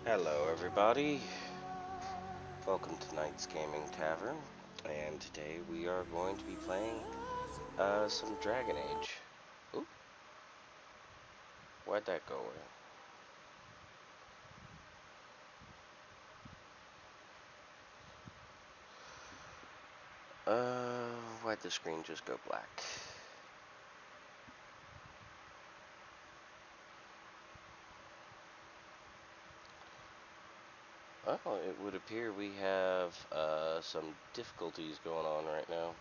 Hello everybody, welcome to Knight's Gaming Tavern, and today we are going to be playing some Dragon Age. Oop, where'd that go away? Why'd the screen just go black? Well, it would appear we have some difficulties going on right now.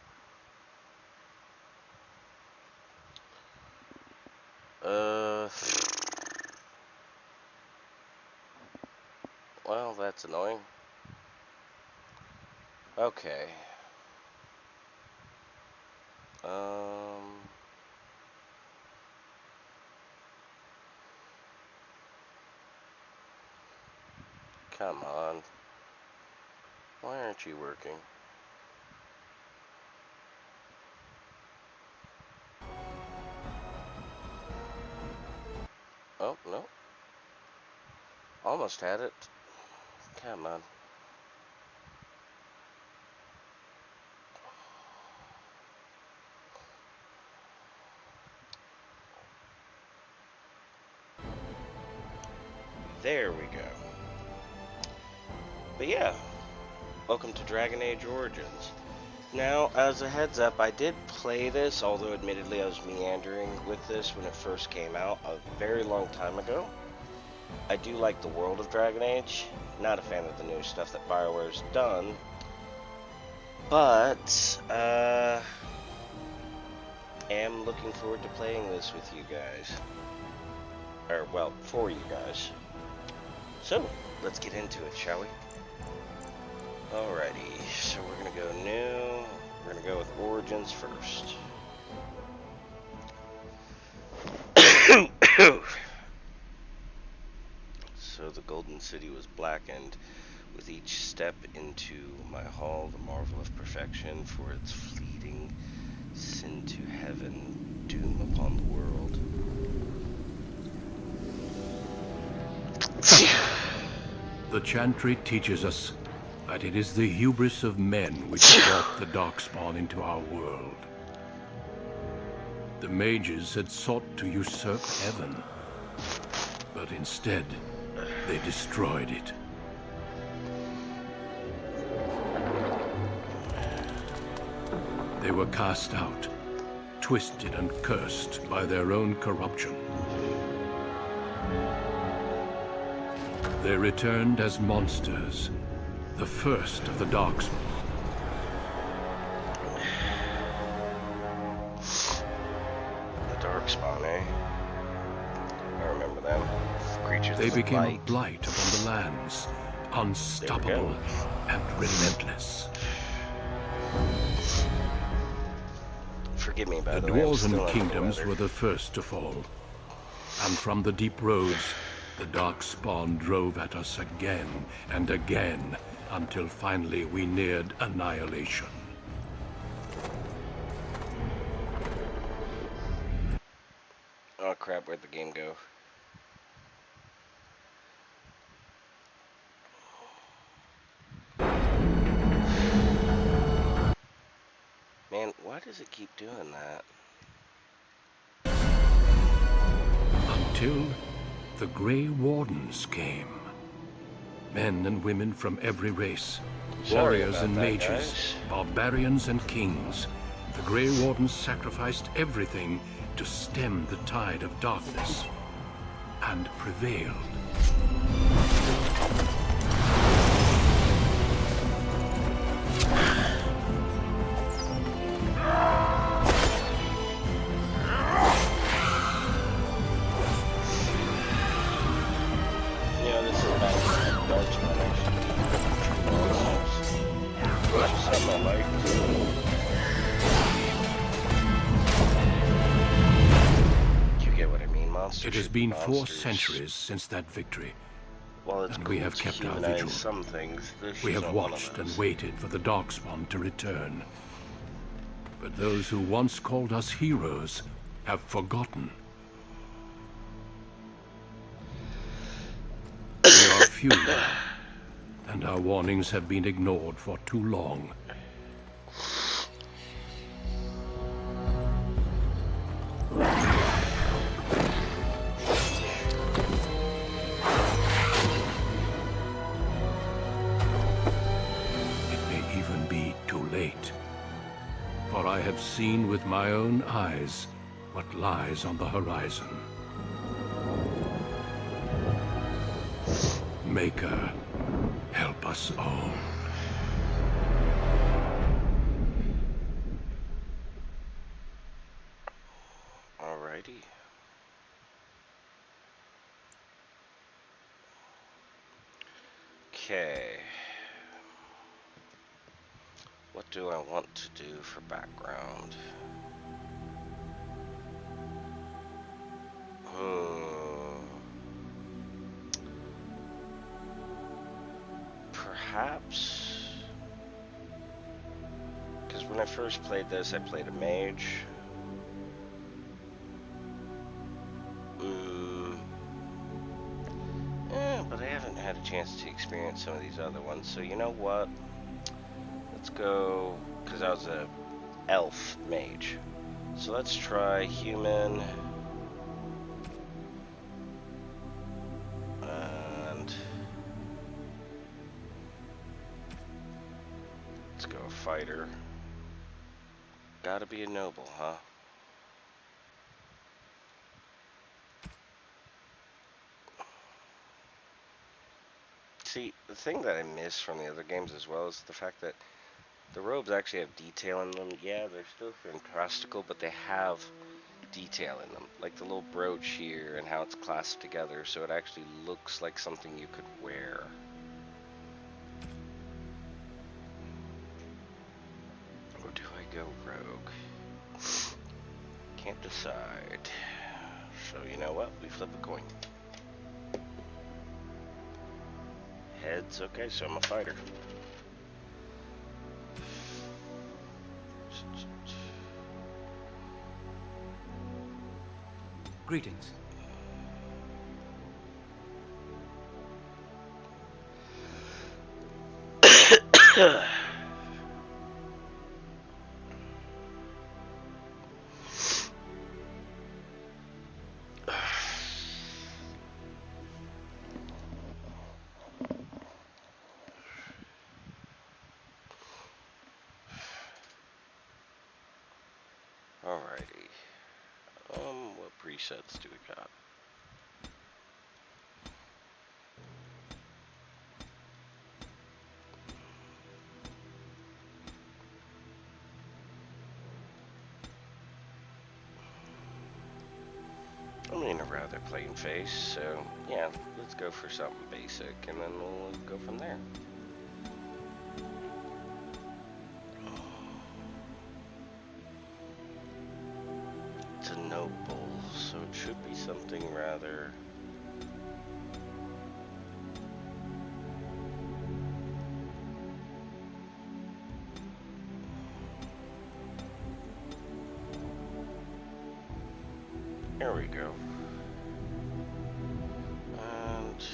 Well, that's annoying. Okay. Um, come on. Why aren't you working? Oh, no. Almost had it. Come on. There we go. But yeah, welcome to Dragon Age Origins. Now, as a heads up, I did play this, although admittedly I was meandering with this when it first came out a very long time ago. I do like the world of Dragon Age, not a fan of the new stuff that BioWare's done, but am looking forward to playing this with you guys. Or, well, for you guys. So, let's get into it, shall we? Alrighty, so we're gonna go new. We're gonna go with Origins first. So the Golden City was blackened with each step into my hall, the marvel of perfection for its fleeting sin to heaven, doom upon the world. The Chantry teaches us that it is the hubris of men which brought the Darkspawn into our world. The mages had sought to usurp heaven, but instead, they destroyed it. They were cast out, twisted and cursed by their own corruption. They returned as monsters, the first of the Darkspawn. The Darkspawn, eh? I remember them. Creatures They of became a light. blight upon the lands, unstoppable and relentless. Forgive me, by The the way. I'm still Dwarven under the kingdoms weather. were the first to fall, and from the deep roads, the Darkspawn drove at us again and again, until finally we neared annihilation. Oh crap, where'd the game go? Man, why does it keep doing that? Until the Grey Wardens came. Men and women from every race, Sorry warriors about and that, mages, guys. barbarians and kings. The Grey Wardens sacrificed everything to stem the tide of darkness, and prevailed. Yeah, this is back to Darkspawn, actually. Something I like. You get what I mean, monsters. It has should be been 4 monsters. centuries since that victory. While it's and cool we have to kept our humanize vigil. some things, this We is have not one of watched and those. waited for the Darkspawn to return. But those who once called us heroes have forgotten. We are few, and our warnings have been ignored for too long. It may even be too late, for I have seen with my own eyes what lies on the horizon. Maker, help us all. Alrighty. Okay. What do I want to do for background? Perhaps, because when I first played this, I played a mage. But I haven't had a chance to experience some of these other ones. So you know what? Let's go, because I was a elf mage. So let's try human. And let's go fighter. Gotta be a noble, huh? See, the thing that I miss from the other games as well is the fact that the robes actually have detail in them. Yeah, they're still fantastical, but they have detail in them. Like the little brooch here and how it's clasped together, so it actually looks like something you could wear. Or do I go rogue? Can't decide. So you know what? We flip a coin. Heads, okay, so I'm a fighter. Greetings. Alrighty. What presets do we got? I mean, I'd rather plain face, so yeah, let's go for something basic, and then we'll go from there. It's a noble, so it should be something rather... There we go. And...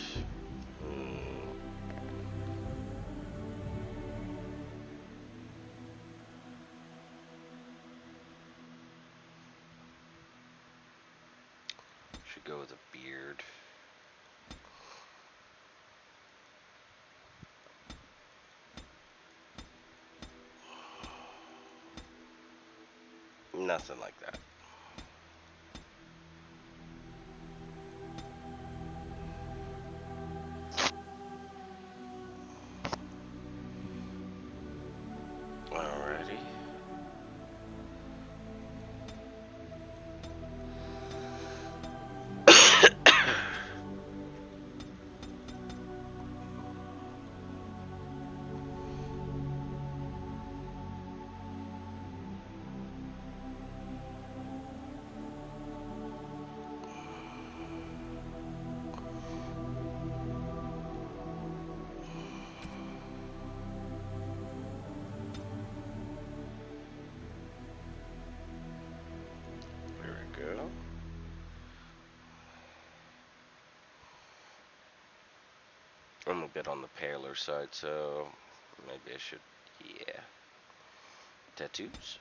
should go with a beard. Nothing like that. Alrighty. I'm a bit on the paler side, so maybe I should, yeah. Tattoos?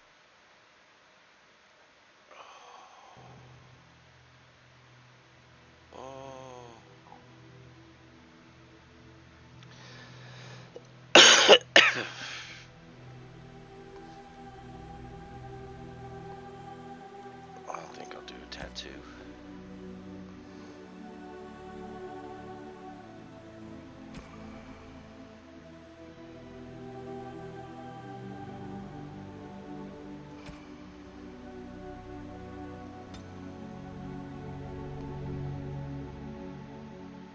Oh. I think I'll do a tattoo.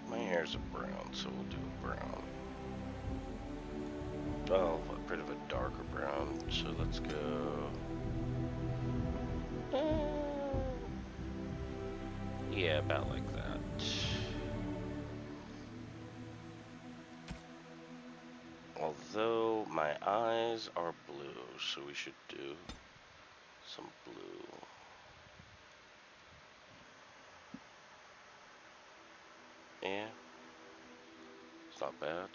My hair's a brown, so we'll do a brown. Oh, a bit of a darker brown, so let's go. Yeah, about like that. Although my eyes are blue, so we should do some blue. Yeah, it's not bad.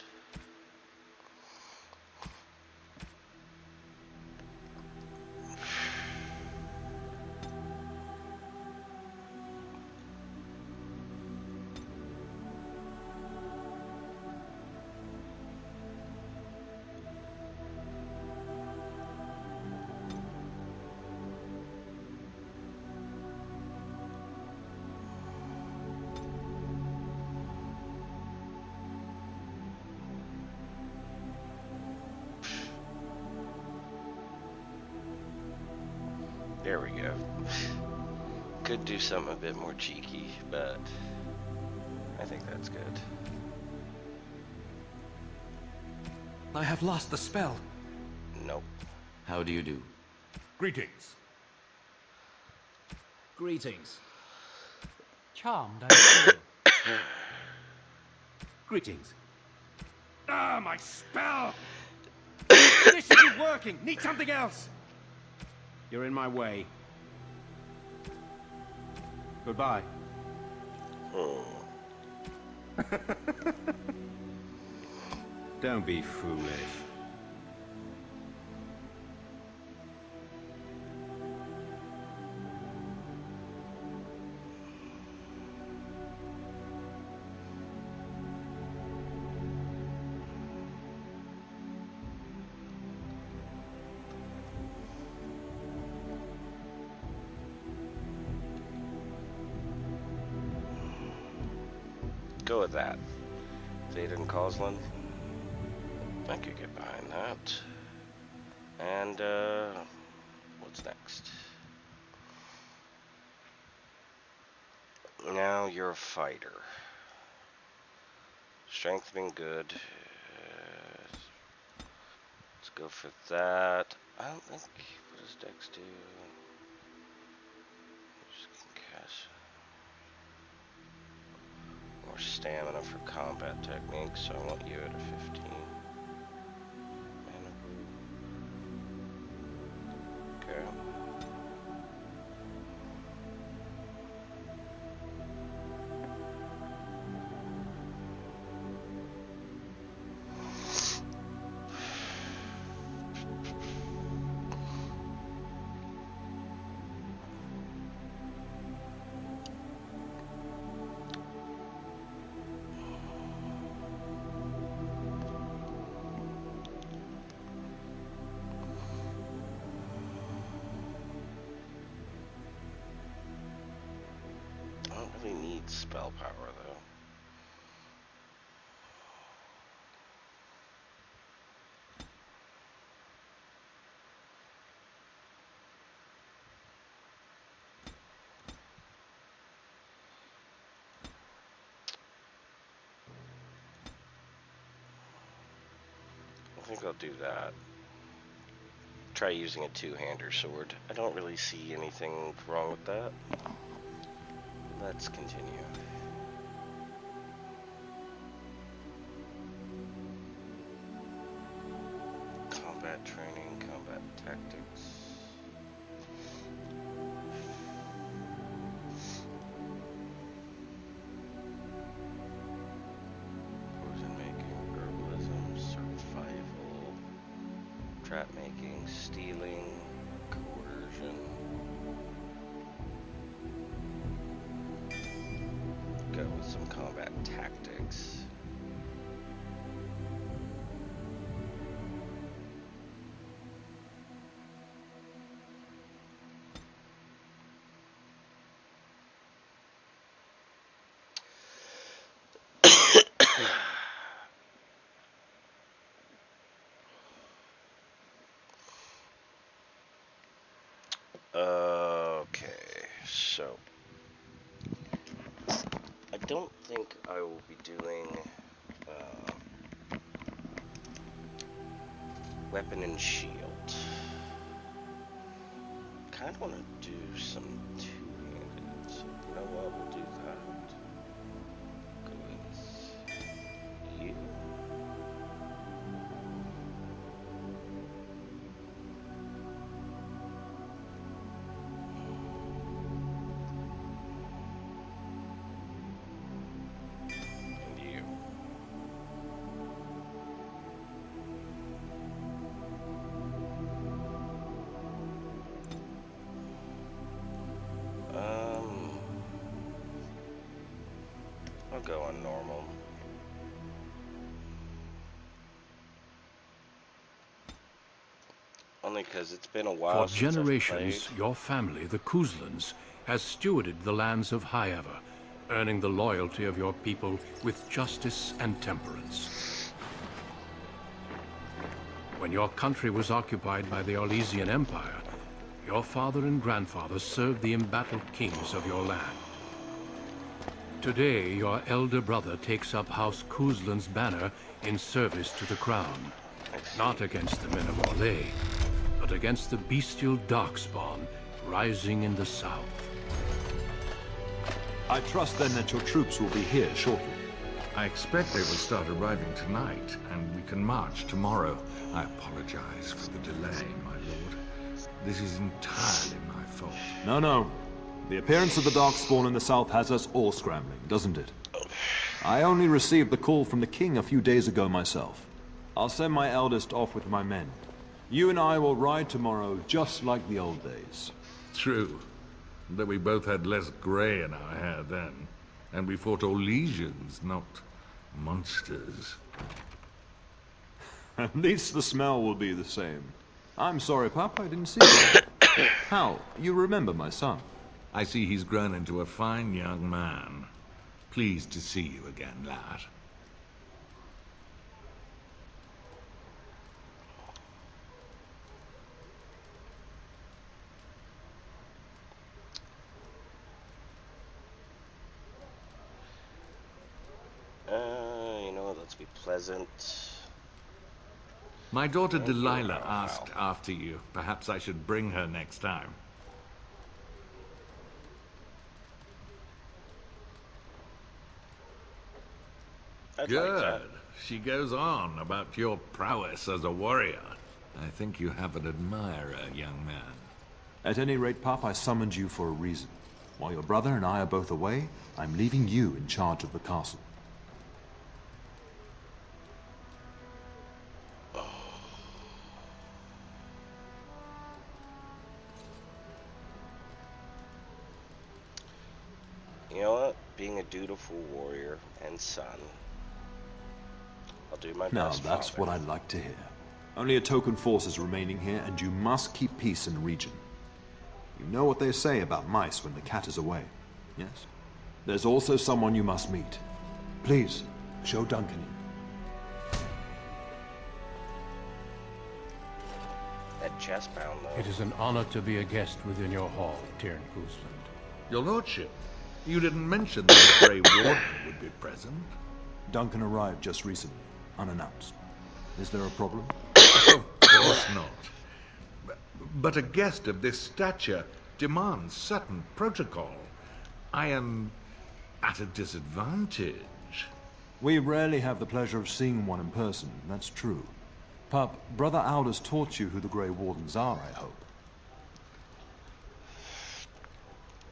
There we go. Could do something a bit more cheeky, but I think that's good. I have lost the spell. Nope. How do you do? Greetings. Greetings. Charmed, I see. Greetings. Ah, my spell! This isn't working. Need something else. You're in my way. Goodbye. Oh. Don't be foolish. Go with that. Theoden Cosland. I could get behind that. And, what's next? Now you're a fighter. Strength been good. Let's go for that. I don't think. What does Dex do? Just can cast more stamina for combat techniques, so I want you at a 15. Mana brew. Okay. I don't really need spell power though. I think I'll do that. Try using a two-hander sword. I don't really see anything wrong with that. Let's continue. Combat training, combat tactics. Poison trap making, stealing, coercion. Go with some combat tactics. Okay, so I don't think I will be doing weapon and shield. Kind of want to do some two-handed, so you know what, we'll do that. Go with you. I'll go on normal. Only because it's been a while For since generations, I've played. your family, the Kuzlans, has stewarded the lands of Highever, earning the loyalty of your people with justice and temperance. When your country was occupied by the Orlesian Empire, your father and grandfather served the embattled kings of your land. Today, your elder brother takes up House Kuzlan's banner in service to the crown. Not against the men of Orlais, but against the bestial Darkspawn rising in the south. I trust then that your troops will be here shortly. I expect they will start arriving tonight, and we can march tomorrow. I apologize for the delay, my lord. This is entirely my fault. No. The appearance of the Darkspawn in the south has us all scrambling, doesn't it? I only received the call from the king a few days ago myself. I'll send my eldest off with my men. You and I will ride tomorrow just like the old days. True. Though we both had less grey in our hair then. And we fought Orlesians, not monsters. At least the smell will be the same. I'm sorry, Pop, I didn't see you. Hal, you remember my son? I see he's grown into a fine young man. Pleased to see you again, lad. You know what, let's be pleasant. My daughter Delilah asked after you. Perhaps I should bring her next time. I'd like Good. that. She goes on about your prowess as a warrior. I think you have an admirer, young man. At any rate, Pop, I summoned you for a reason. While your brother and I are both away, I'm leaving you in charge of the castle. You know what? Being a dutiful warrior and son, I'll do my Now, best. that's Father. what I like to hear. Only a token force is remaining here, and you must keep peace in the region. You know what they say about mice when the cat is away, yes? There's also someone you must meet. Please, show Duncan in. That chest bound though. It is an honor to be a guest within your hall, Tyrn Kuzland. Your lordship, you didn't mention that the Grey Warden would be present. Duncan arrived just recently, unannounced. Is there a problem? Of course not. But a guest of this stature demands certain protocol. I am at a disadvantage. We rarely have the pleasure of seeing one in person, that's true. Pup, Brother Aldous taught you who the Grey Wardens are, I hope.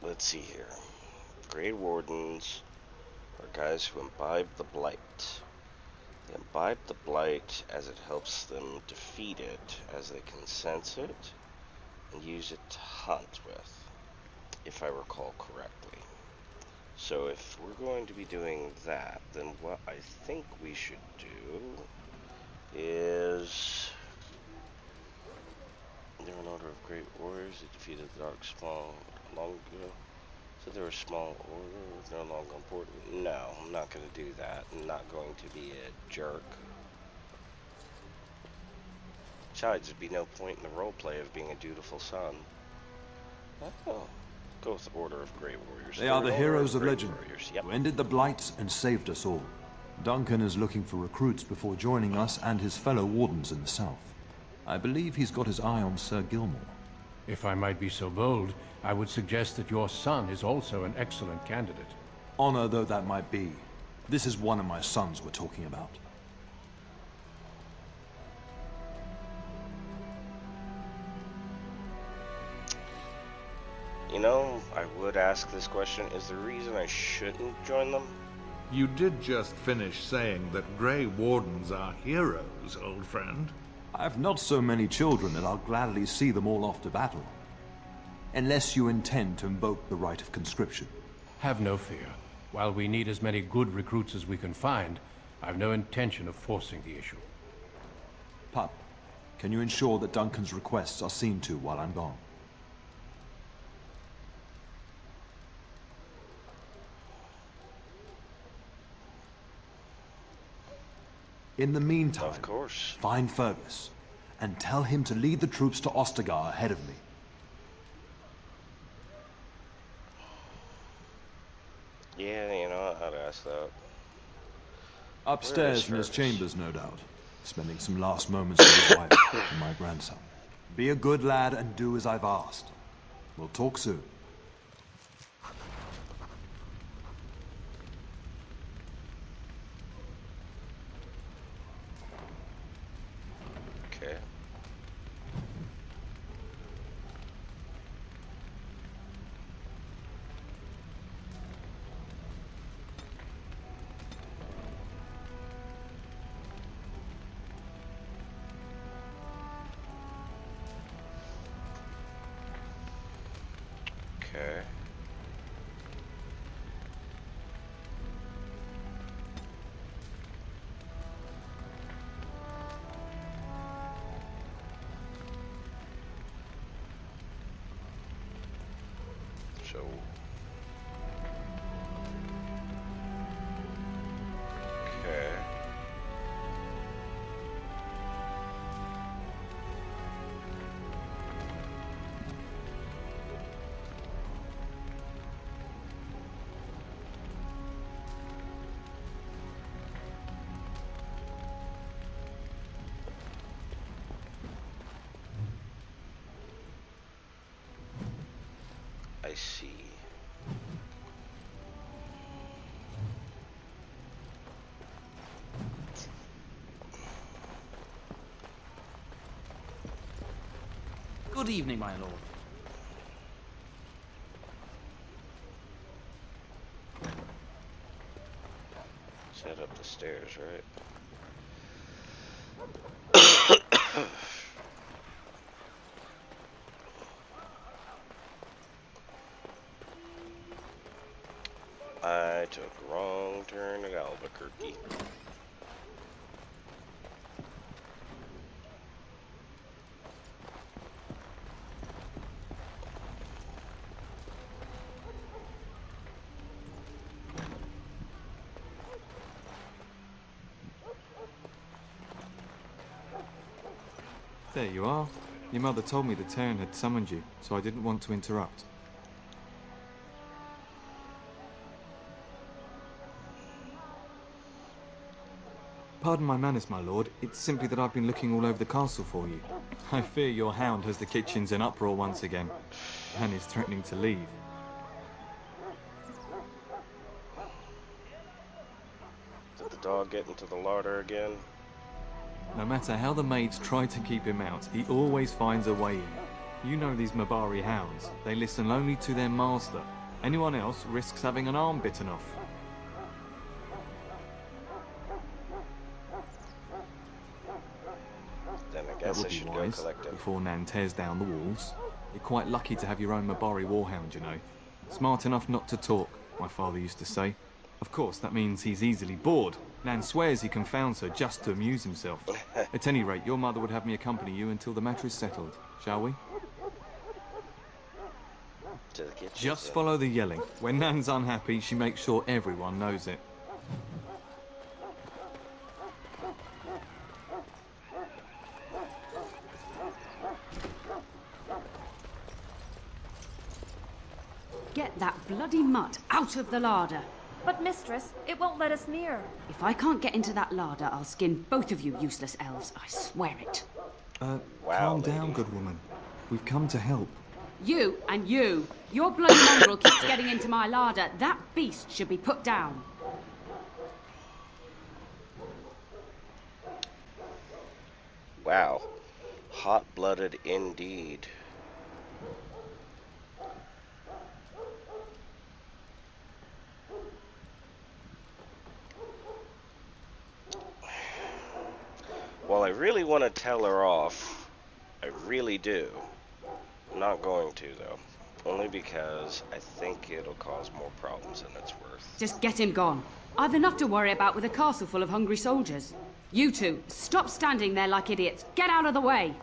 Let's see here. Grey Wardens are guys who imbibe the blight. Imbibe the blight as it helps them defeat it, as they can sense it and use it to hunt with, if I recall correctly. So if we're going to be doing that, then what I think we should do is... They're an order of great warriors that defeated the Darkspawn long ago. So they're a small order, they're no longer important. No, I'm not going to do that. I'm not going to be a jerk. Besides, there'd be no point in the roleplay of being a dutiful son. Oh, go with the Order of Great Warriors. They are the heroes of legend, Yep. who ended the Blights and saved us all. Duncan is looking for recruits before joining us and his fellow wardens in the south. I believe he's got his eye on Sir Gilmore. If I might be so bold, I would suggest that your son is also an excellent candidate. Honor though that might be, this is one of my sons we're talking about. You know, I would ask this question, is the reason I shouldn't join them? You did just finish saying that Grey Wardens are heroes, old friend. I've not so many children that I'll gladly see them all off to battle. Unless you intend to invoke the right of conscription. Have no fear. While we need as many good recruits as we can find, I've no intention of forcing the issue. Pup, can you ensure that Duncan's requests are seen to while I'm gone? In the meantime, Of course. find Fergus, and tell him to lead the troops to Ostagar ahead of me. Yeah, you know, I'd ask that. Upstairs in his Fergus? chambers, no doubt. Spending some last moments with his wife and my grandson. Be a good lad and do as I've asked. We'll talk soon. Okay. Okay. So okay. I see. Good evening, my lord. Let's head up the stairs, right? I took a wrong turn at Albuquerque. There you are. Your mother told me the Terran had summoned you, so I didn't want to interrupt. Pardon my manners, my lord. It's simply that I've been looking all over the castle for you. I fear your hound has the kitchens in uproar once again, and is threatening to leave. Did the dog get into the larder again? No matter how the maids try to keep him out, he always finds a way in. You know these Mabari hounds. They listen only to their master. Anyone else risks having an arm bitten off. That would I be should go wise, collect him. before Nan tears down the walls. You're quite lucky to have your own Mabari warhound, you know. Smart enough not to talk, my father used to say. Of course, that means he's easily bored. Nan swears he confounds her just to amuse himself. At any rate, your mother would have me accompany you until the matter is settled, shall we? To the kitchen. Just follow the yelling. When Nan's unhappy, she makes sure everyone knows it. Get that bloody mutt out of the larder. But, mistress, it won't let us near. If I can't get into that larder, I'll skin both of you useless elves. I swear it. Wow, Calm down, lady. good woman. We've come to help. You and you. Your bloody mongrel keeps getting into my larder. That beast should be put down. Wow. Hot-blooded indeed. Well, I really want to tell her off. I really do. I'm not going to, though. Only because I think it'll cause more problems than it's worth. Just get him gone. I've enough to worry about with a castle full of hungry soldiers. You two, stop standing there like idiots. Get out of the way.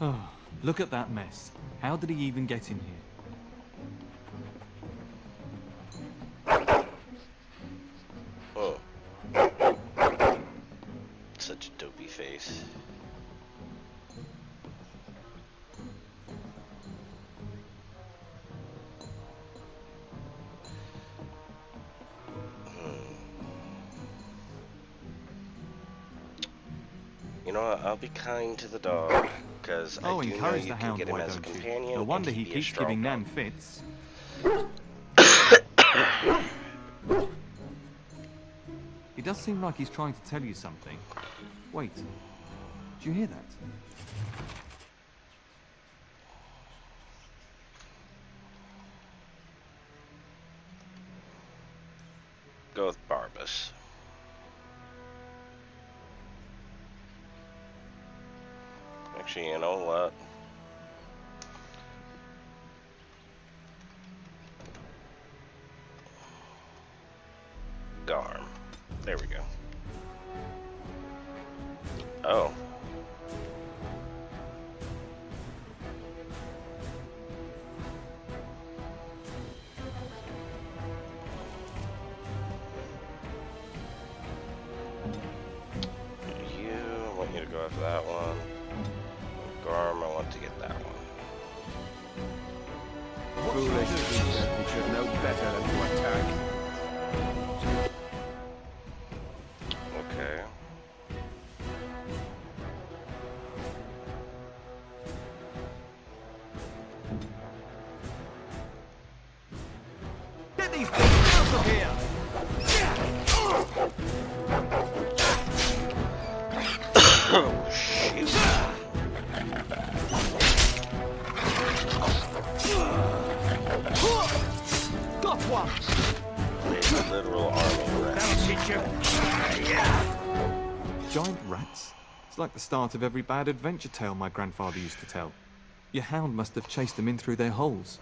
Oh, look at that mess. How did he even get in here? Oh. Such a dopey face. You know what? I'll be kind to the dog, because Oh, I do know encourage you the can hound, get him why as a don't you? companion. No wonder and he he'd be a keeps strong giving dog. Nan fits. He does seem like he's trying to tell you something. Wait, do you hear that? Go with Barbas. Actually, you know what? Garm. There we go. Oh. I want you to go after that one. Garm, I want to get that one. Foolish creature, he should know better than to attack. Okay. Get these things out of here! Oh, shoot. Got one! A literal army rat. That'll teach you. Giant rats? It's like the start of every bad adventure tale my grandfather used to tell. Your hound must have chased them in through their holes.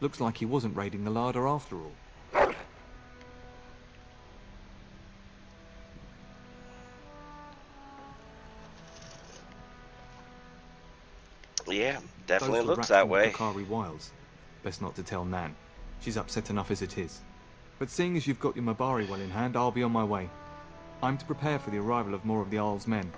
Looks like he wasn't raiding the larder after all. Yeah, Definitely Those were looks rats that from the way. Bakari Wilds. Best not to tell Nan. She's upset enough as it is. But seeing as you've got your Mabari well in hand, I'll be on my way. I'm to prepare for the arrival of more of the Arl's men.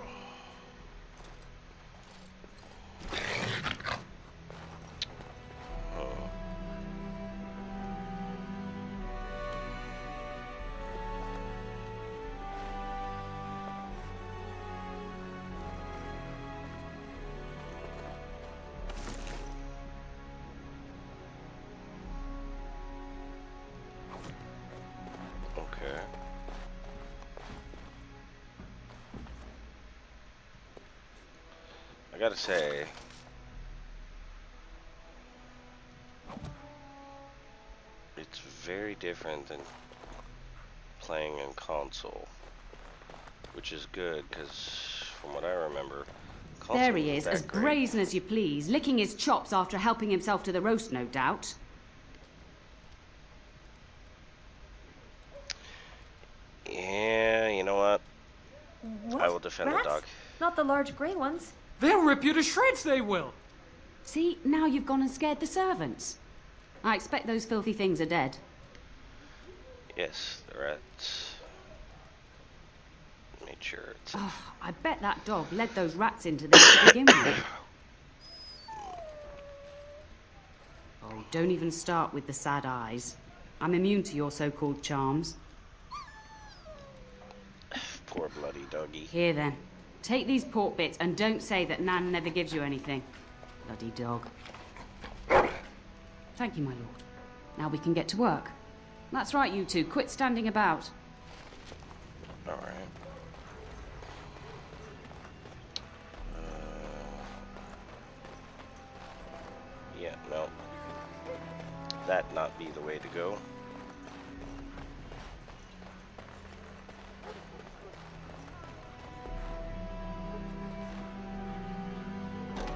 Okay. I gotta say, it's very different than playing in console, which is good because from what I remember, console There he isn't is, that as great. brazen as you please, licking his chops after helping himself to the roast, no doubt. Yeah, you know what? What? I will defend Rats? the dog. Not the large grey ones. They'll rip you to shreds, they will. See, now you've gone and scared the servants. I expect those filthy things are dead. Yes, the rats. Made sure it's. Oh, I bet that dog led those rats into there to begin with. Oh, don't even start with the sad eyes. I'm immune to your so-called charms. Poor bloody doggy. Here then, take these pork bits and don't say that Nan never gives you anything. Bloody dog. Thank you, my lord. Now we can get to work. That's right, you two. Quit standing about. All right. Yeah, no. That not be the way to go.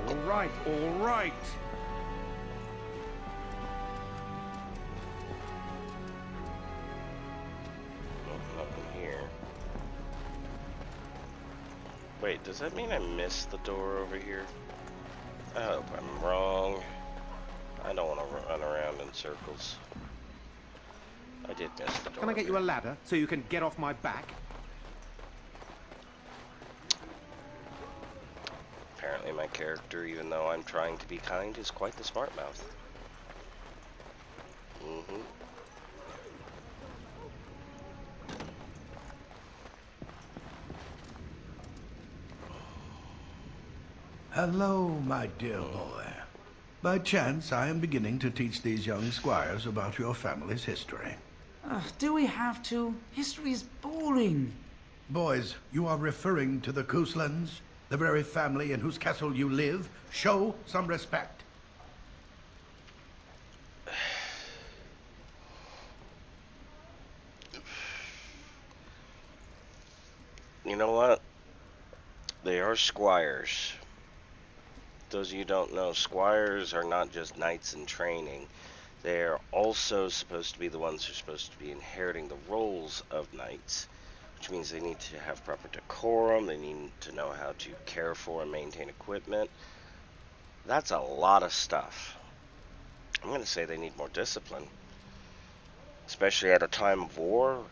All right, all right. Nothing here. Wait, does that mean I missed the door over here? I hope I'm wrong. I don't want to run around in circles. I did miss the door. Can I get you a ladder so you can get off my back? Apparently my character, even though I'm trying to be kind, is quite the smart mouth. Mm-hmm. Hello, my dear boy. By chance, I am beginning to teach these young squires about your family's history. Do we have to? History is boring. Boys, you are referring to the Couslands, the very family in whose castle you live. Show some respect. You know what? They are squires. Those of you who don't know, squires are not just knights in training. They are also supposed to be the ones who are supposed to be inheriting the roles of knights, which means they need to have proper decorum, they need to know how to care for and maintain equipment. That's a lot of stuff. I'm going to say they need more discipline, especially at a time of war.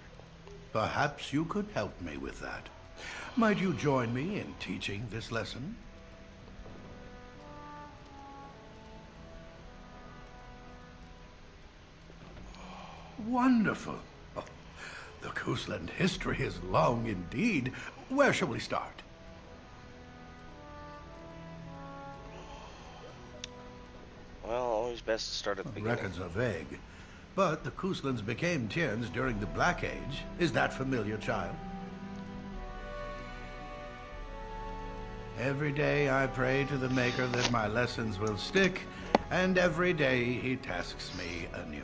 Perhaps you could help me with that. Might you join me in teaching this lesson? Wonderful. Oh, the Cousland history is long indeed. Where shall we start? Well, always best to start at the beginning. Records are vague, but the Couslands became Tierns during the Black Age. Is that familiar, child? Every day I pray to the Maker that my lessons will stick, and every day he tasks me anew.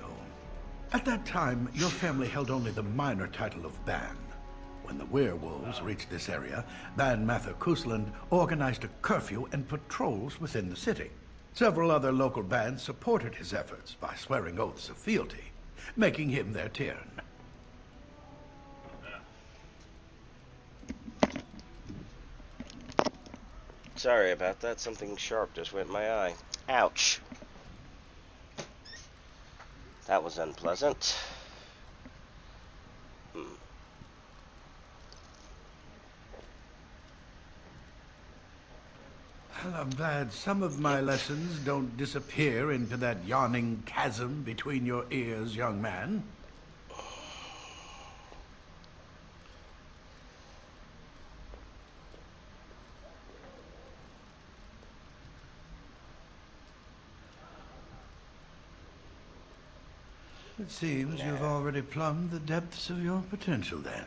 At that time, your family held only the minor title of Ban. When the werewolves reached this area, Ban Mather Cousland organized a curfew and patrols within the city. Several other local bands supported his efforts by swearing oaths of fealty, making him their Tiern. Sorry about that, something sharp just went in my eye. Ouch. That was unpleasant. Well, I'm glad some of my lessons don't disappear into that yawning chasm between your ears, young man. It seems you've already plumbed the depths of your potential then.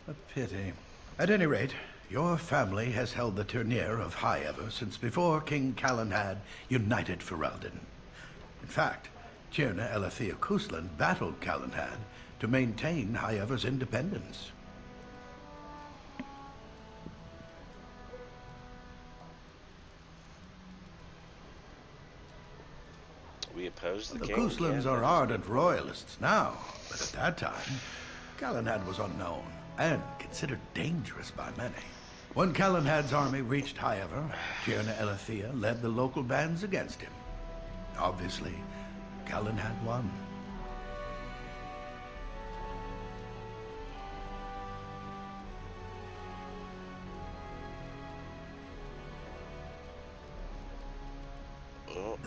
A pity. At any rate, your family has held the Ternier of Highever since before King Calenhad united Ferelden. In fact, Tierna Elethea Kuslan battled Calenhad to maintain Highever's independence. We oppose the The king. Kuslans are ardent royalists now, but at that time, Calenhad was unknown and considered dangerous by many. When Calenhad's army reached Highever, Tierna Elethea led the local bands against him. Obviously, Calenhad won.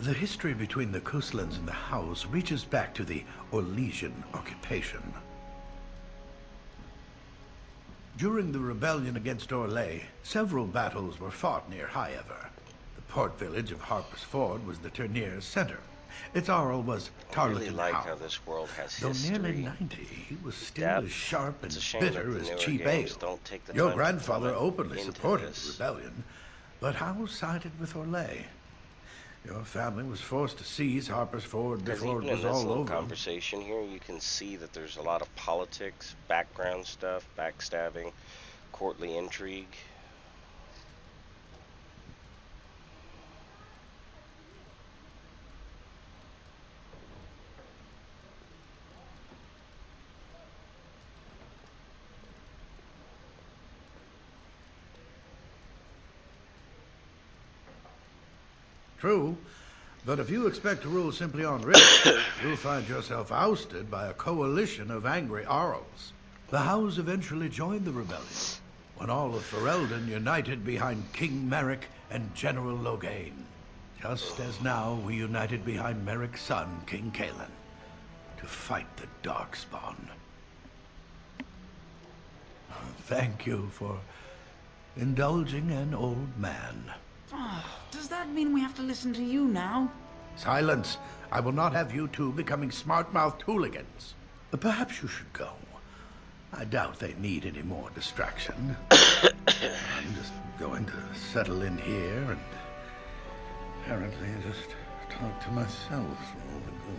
The history between the Kuslans and the House reaches back to the Orlesian occupation. During the rebellion against Orlais, several battles were fought near Highever. The port village of Harper's Ford was the Ternier's center. Its Arl was Tarleton I really like House. how this world has Though history. nearly 90, he was still Depth. as sharp and It's a shame bitter that the as newer cheap games ale. don't take the Your time to grandfather put openly into supported this. the rebellion, but Howe sided with Orlais. Your family was forced to seize Harper's Ford Because before even it was in this all little over. conversation here, you can see that there's a lot of politics, background stuff, backstabbing, courtly intrigue. True, but if you expect to rule simply on risk, you'll find yourself ousted by a coalition of angry Arls. The House eventually joined the rebellion, when all of Ferelden united behind King Merrick and General Loghain, just as now we united behind Merrick's son, King Cailan, to fight the Darkspawn. Thank you for indulging an old man. Does that mean we have to listen to you now? Silence! I will not have you two becoming smart-mouthed hooligans. But perhaps you should go. I doubt they need any more distraction. I'm just going to settle in here and apparently just talk to myself all the go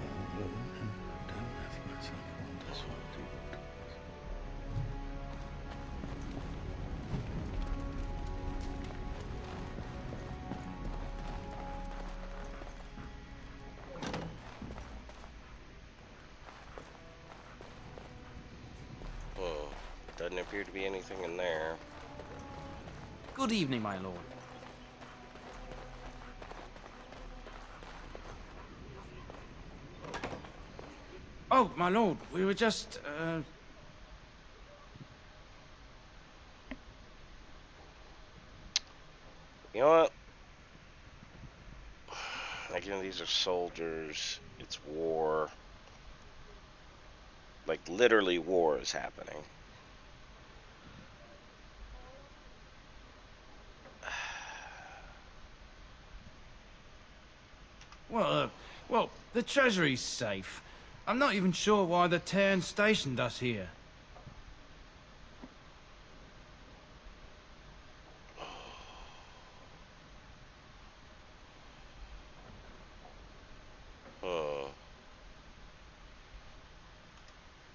and don't let myself want this one. Doesn't appear to be anything in there. Good evening, my lord. Oh, my lord, we were just, You know what? Again, these are soldiers. It's war. Like, literally war is happening. Well, the treasury's safe. I'm not even sure why the Terran stationed us here.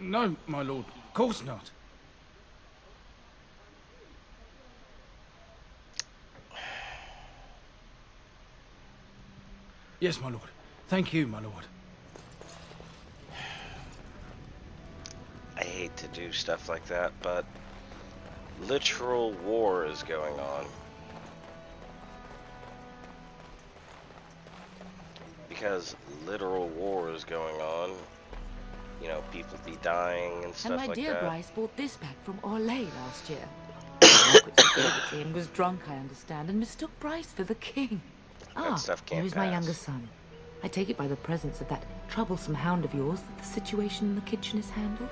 No, my lord, of course not. Yes, my lord. Thank you, my lord. I hate to do stuff like that, but literal war is going on. because literal war is going on. You know, people be dying and stuff And my like dear that. Bryce bought this back from Orlais last year. Margaret gave it to him, was drunk, I understand, and mistook Bryce for the king. That stuff can't here is my pass. younger son. I take it by the presence of that troublesome hound of yours that the situation in the kitchen is handled.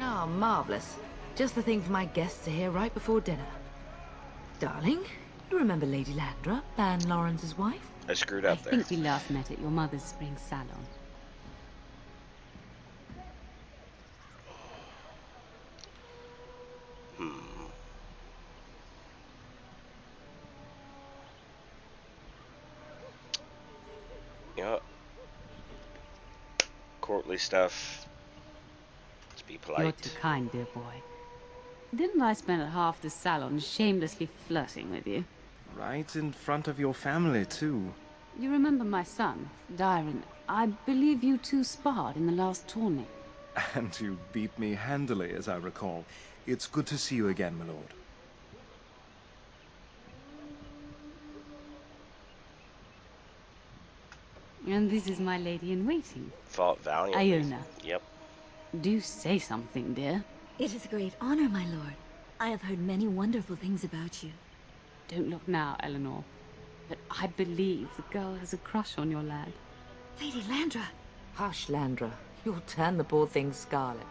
Ah, marvelous. Just the thing for my guests to hear right before dinner. Darling, you remember Lady Landra, Ban Lawrence's wife? I screwed up I there. think we last met at your mother's spring salon. You know, courtly stuff. Let's be polite. You're too kind, dear boy. Didn't I spend half the salon shamelessly flirting with you? Right in front of your family, too. You remember my son, Dyron. I believe you two sparred in the last tourney. And you beat me handily, as I recall. It's good to see you again, my lord. And this is my lady-in-waiting, Fought valiantly. Iona. Yep. Do say something, dear. It is a great honor, my lord. I have heard many wonderful things about you. Don't look now, Eleanor. But I believe the girl has a crush on your lad. Lady Landra. Hush, Landra. You'll turn the poor thing scarlet.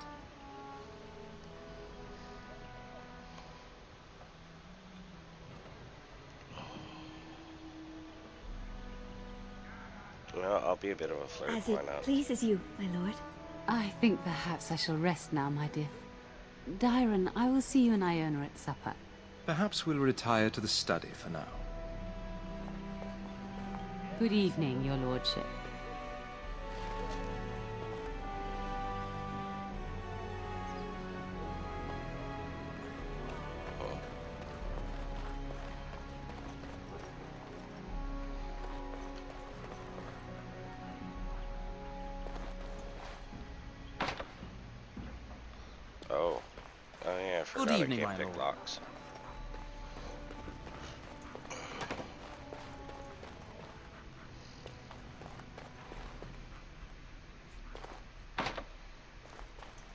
Well, I'll be a bit of a flirt. As Why it not? pleases you, my lord. I think perhaps I shall rest now, my dear. Dyron, I will see you and Iona at supper. Perhaps we'll retire to the study for now. Good evening, your lordship. Oh. Oh yeah, I forgot evening, I my can't pick lord. locks.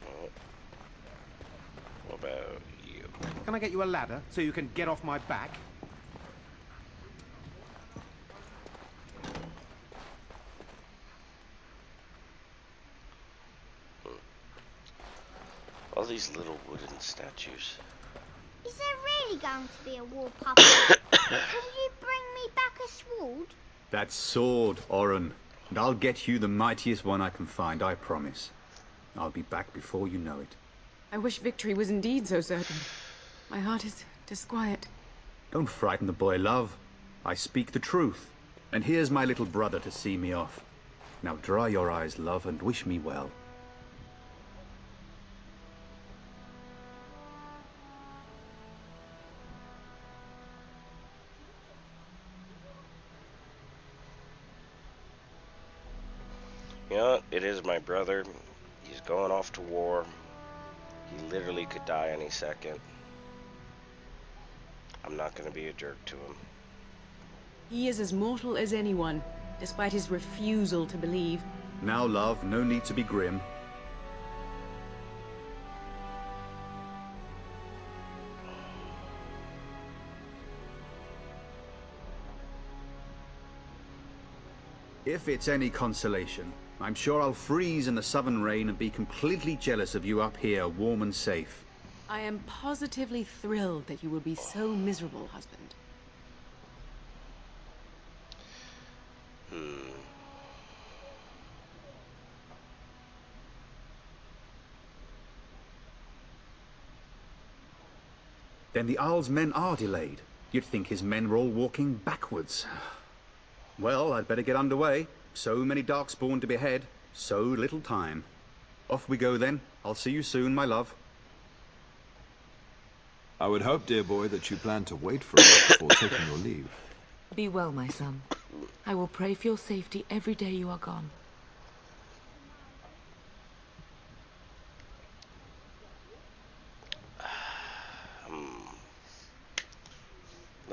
Oh. What about you? Can I get you a ladder so you can get off my back? All these little wooden statues. Is there really going to be a war, Papa? Will you bring me back a sword? That sword, Oren. And I'll get you the mightiest one I can find, I promise. I'll be back before you know it. I wish victory was indeed so certain. My heart is disquiet. Don't frighten the boy, love. I speak the truth. And here's my little brother to see me off. Now dry your eyes, love, and wish me well. You know, it is my brother. He's going off to war. He literally could die any second. I'm not going to be a jerk to him. He is as mortal as anyone, despite his refusal to believe. Now, love, no need to be grim. If it's any consolation, I'm sure I'll freeze in the southern rain and be completely jealous of you up here, warm and safe. I am positively thrilled that you will be so miserable, husband. Then the Arl's men are delayed. You'd think his men were all walking backwards. Well, I'd better get underway. So many Darkspawn to behead, so little time. Off we go then. I'll see you soon, my love. I would hope, dear boy, that you plan to wait for us before taking your leave. Be well, my son. I will pray for your safety every day you are gone.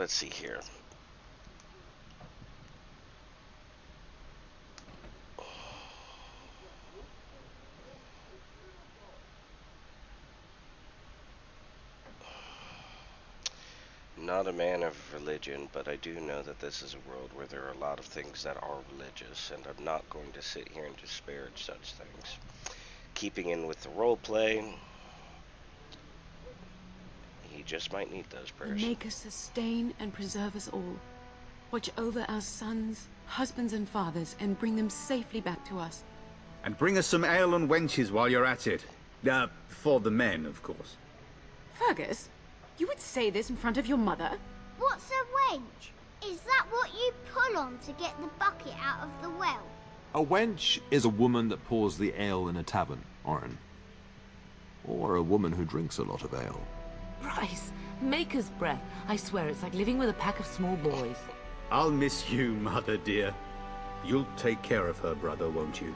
let's see here. Not a man of religion, but I do know that this is a world where there are a lot of things that are religious, and I'm not going to sit here and disparage such things. Keeping in with the role play, he just might need those prayers. Make us sustain and preserve us all. Watch over our sons, husbands and fathers, and bring them safely back to us. And bring us some ale and wenches while you're at it. For the men, of course. Fergus, you would say this in front of your mother? What's a wench? Is that what you pull on to get the bucket out of the well? A wench is a woman that pours the ale in a tavern, Orin. Or a woman who drinks a lot of ale. Bryce, maker's breath. I swear it's like living with a pack of small boys. I'll miss you, mother dear. You'll take care of her, brother, won't you?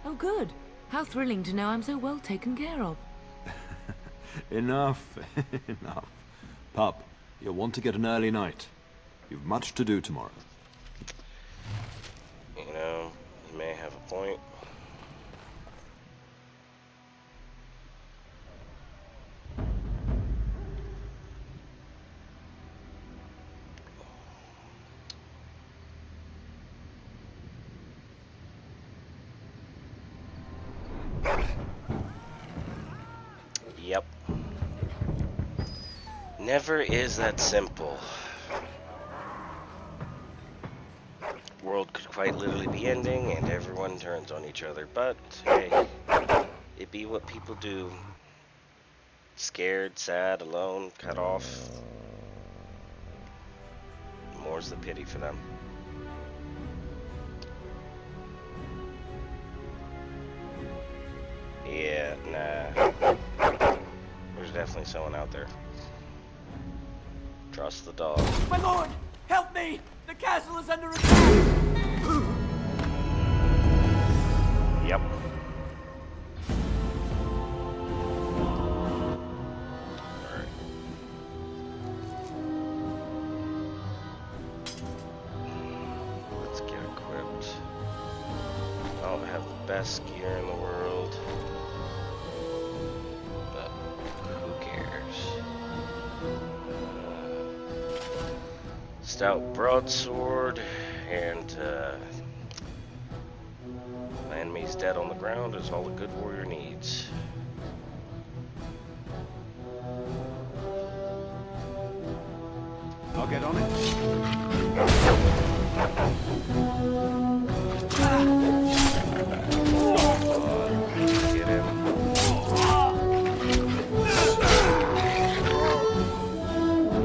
Oh, good. How thrilling to know I'm so well taken care of. Enough, enough. Pup, you'll want to get an early night. You've much to do tomorrow. You know, you may have a point. Yep. Never is that simple. World could quite literally be ending and everyone turns on each other, but hey, it be what people do. Scared, sad, alone, cut off. More's the pity for them. Yeah, nah. There's definitely someone out there. Trust the dog. My lord! Help me! The castle is under attack! Yep. Alright. Let's get equipped. I don't have the best gear in the world. But who cares? Stout broadsword, and my enemy's dead on the ground is all a good warrior needs. I'll get on it. Get him.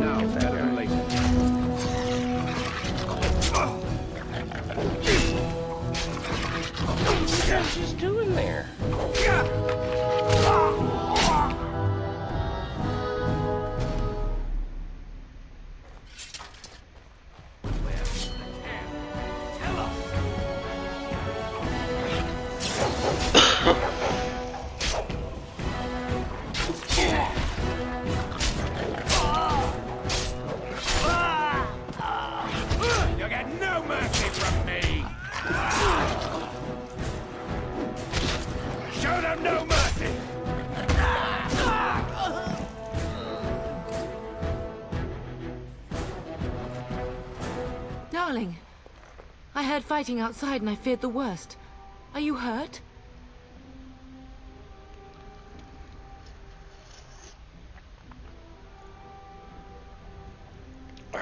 Now, better than later. What she's doing there? You get no mercy from me! Show them no mercy! Darling, I heard fighting outside and I feared the worst. Are you hurt?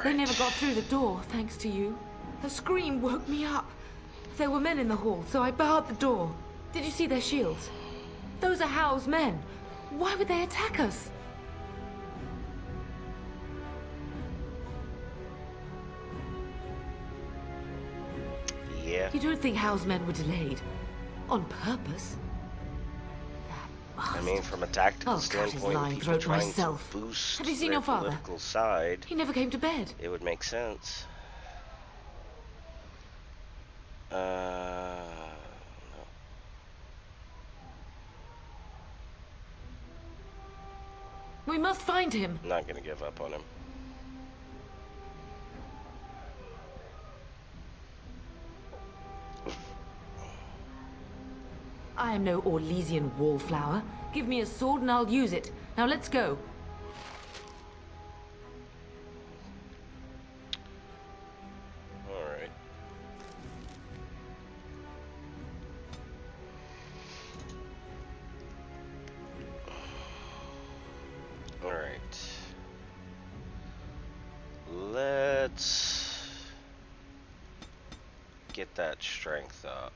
They never got through the door, thanks to you. The scream woke me up. There were men in the hall, so I barred the door. Did you see their shields? Those are Howl's men. Why would they attack us? Yeah. You don't think Howl's men were delayed? On purpose? I mean, from a tactical I'll cut his standpoint, lying people throat trying myself. to boost Have you seen their your father? political side, He never came to bed. it would make sense. No. We must find him. I'm not gonna give up on him. I am no Orlesian wallflower. Give me a sword and I'll use it. Now let's go. Alright. Alright. Let's get that strength up.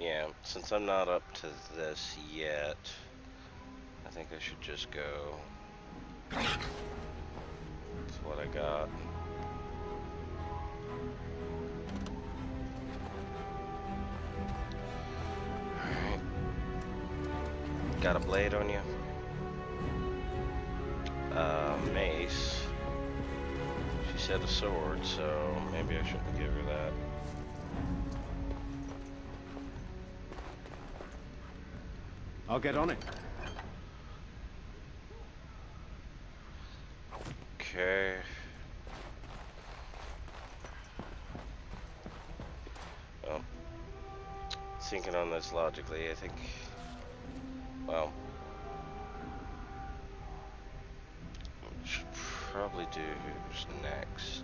Yeah, since I'm not up to this yet, I think I should just go. That's what I got. Alright. Got a blade on you? Mace. She said a sword, so maybe I shouldn't give her that. I'll get on it. Okay. Well, thinking on this logically, I think, well, should probably do who's next.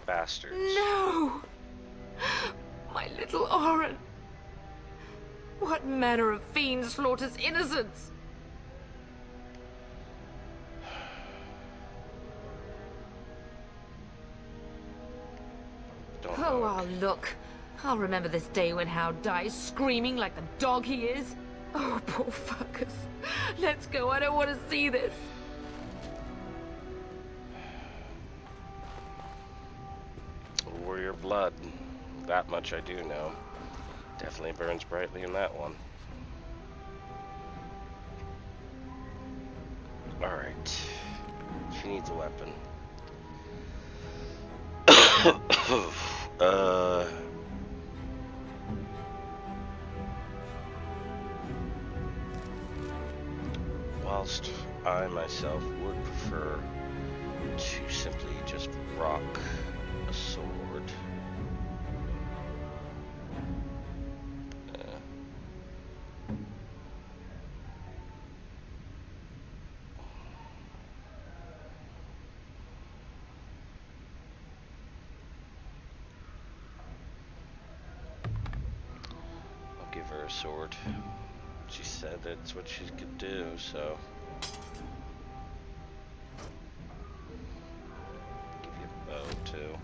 Bastards. No! My little Oren. What manner of fiend slaughters innocents? Oh, I'll look. I'll remember this day when Hal dies screaming like the dog he is. Oh, poor fuckers. Let's go. I don't want to see this. Warrior blood. That much I do know. Definitely burns brightly in that one. Alright. She needs a weapon. Whilst I myself would prefer to simply just rock a sword. I'll give her a sword. She said that's what she could do, so. Give you a bow too.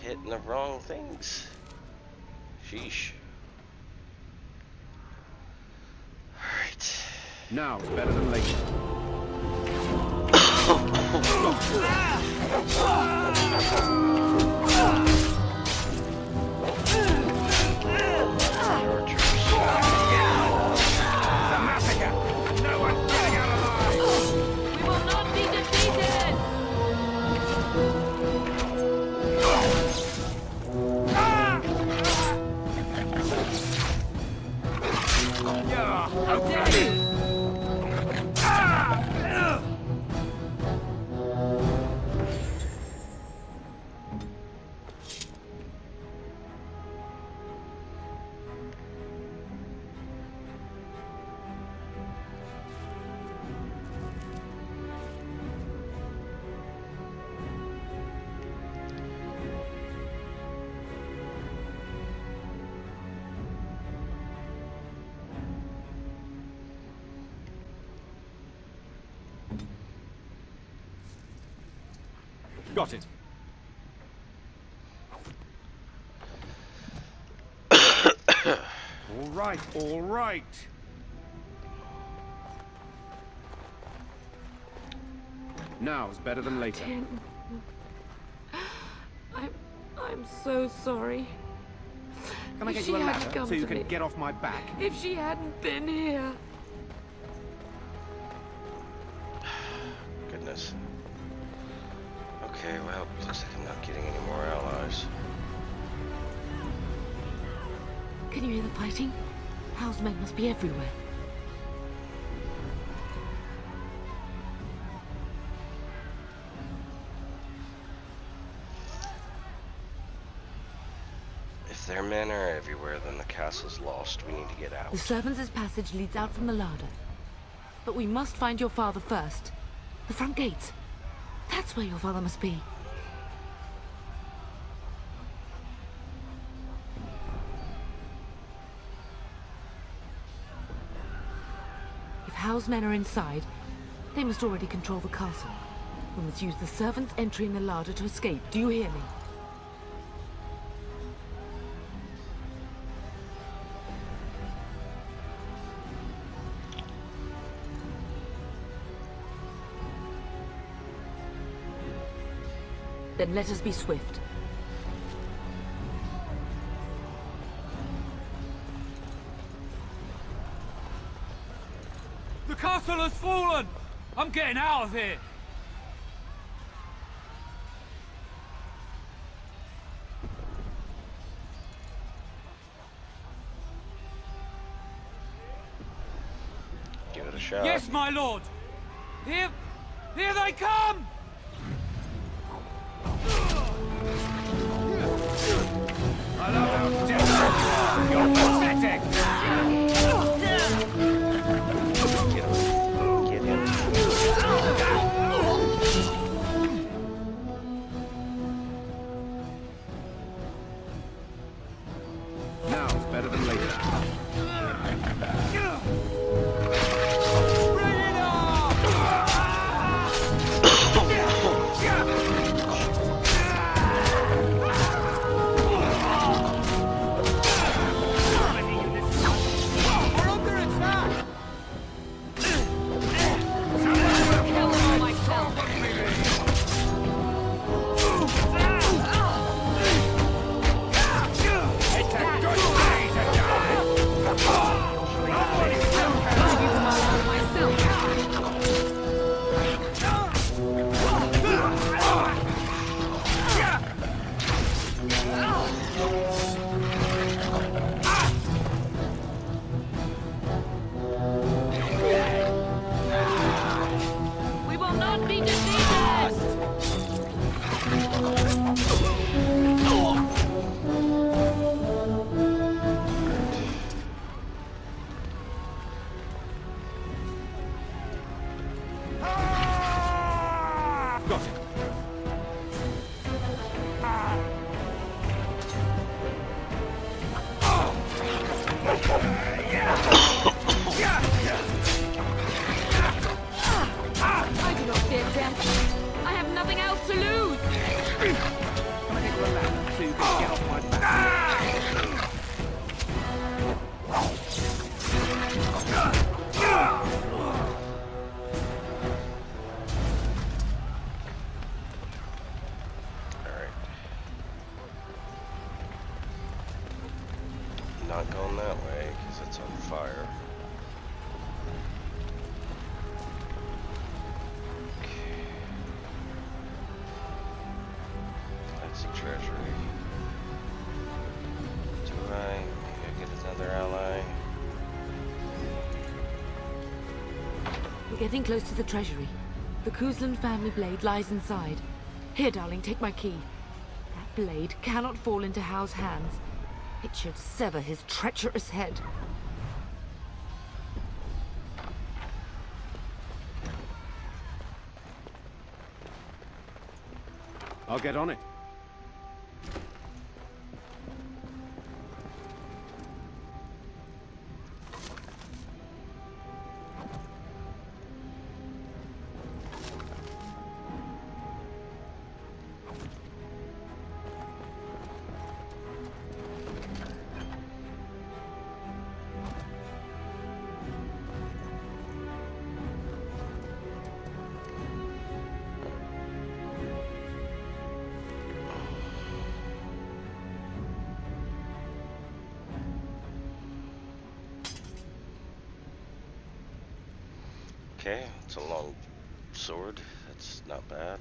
Hitting the wrong things. Sheesh. Alright. Now it's better than later. Got it. All right, all right. Now's better than later. I'm so sorry. Can I If get she you a hadn't ladder come so you to can me- get off my back? If she hadn't been here. Goodness. Okay, well, looks like I'm not getting any more allies. Can you hear the fighting? Hal's men must be everywhere. If their men are everywhere, then the castle's lost. We need to get out. The servants' passage leads out from the larder. But we must find your father first. The front gates. That's where your father must be. If Hal's men are inside, they must already control the castle. We must use the servants' entry in the larder to escape. Do you hear me? Then let us be swift. The castle has fallen! I'm getting out of here! Give it a shot. Yes, my lord! Here they come! You're pathetic! Get him. Now's better than later. We will not be defeated! Got it. I do not fear death. I have nothing else to lose. Can I get you a ladder so you can get off my back? Alright. Not going that way, because it's on fire. Okay. That's the treasury. Do I? Maybe I get another ally? We're getting close to the treasury. The Kuzlan family blade lies inside. Here, darling, take my key. That blade cannot fall into Hal's hands. It should sever his treacherous head. I'll get on it. Okay, it's a long sword. That's not bad.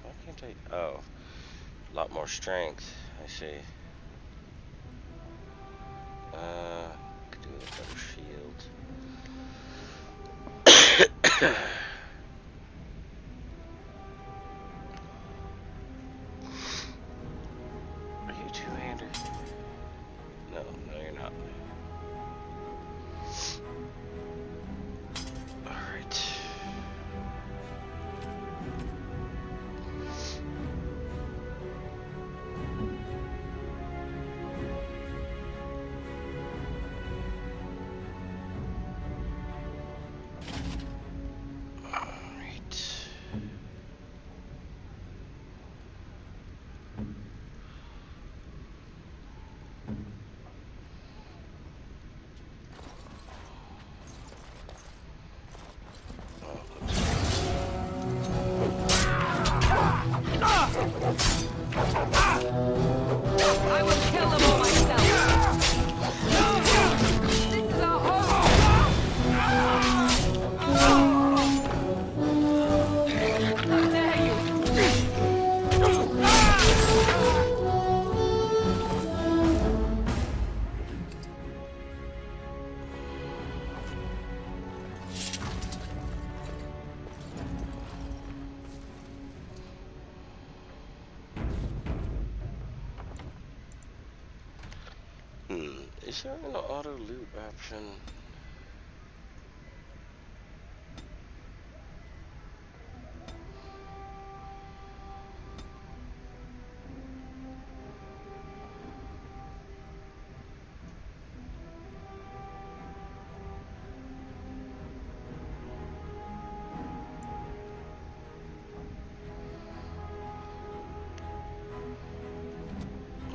Why can't I? Oh, a lot more strength. I see. Could do with a better shield. Are you two-hander? No, you're not. Alright. I will kill them all myself. This is our home. How dare you? Is there an auto loot option?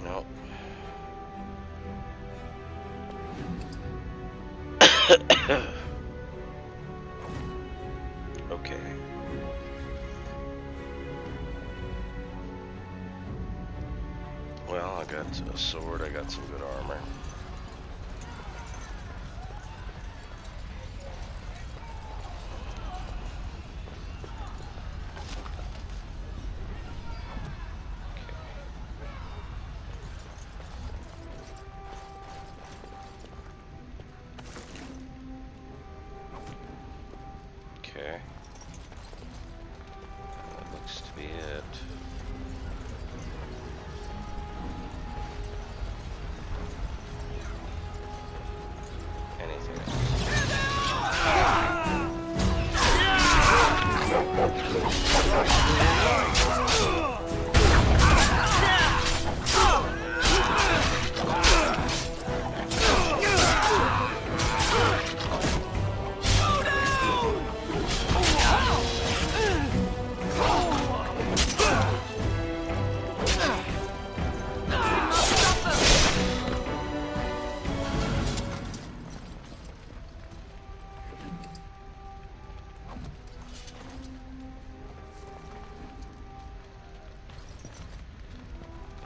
No. Okay. Well, I got a sword, I got some good armor. Okay. That looks to be it. Anything else?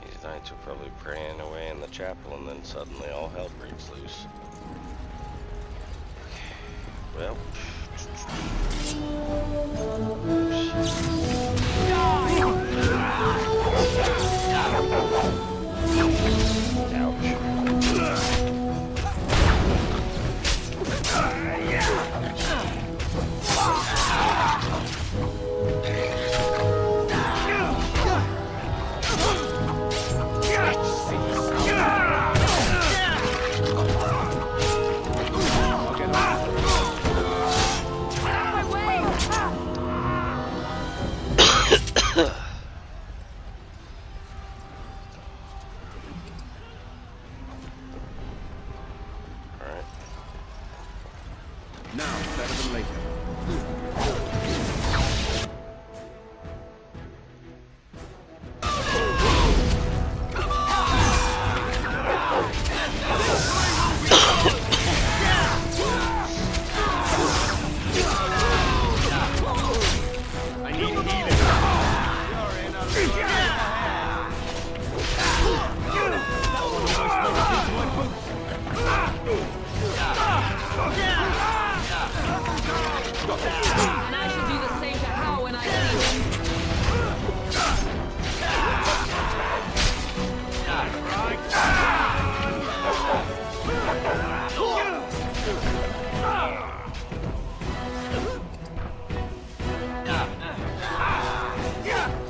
These knights are probably praying away in the chapel, and then suddenly all hell breaks loose. Well. Now, better than later.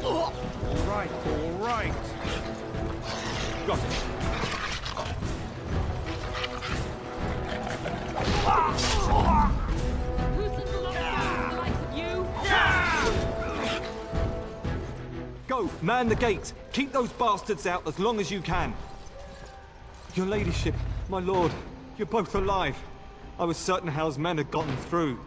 All right. Got it. Go, man the gates. Keep those bastards out as long as you can. Your ladyship, my lord, you're both alive. I was certain Hal's men had gotten through.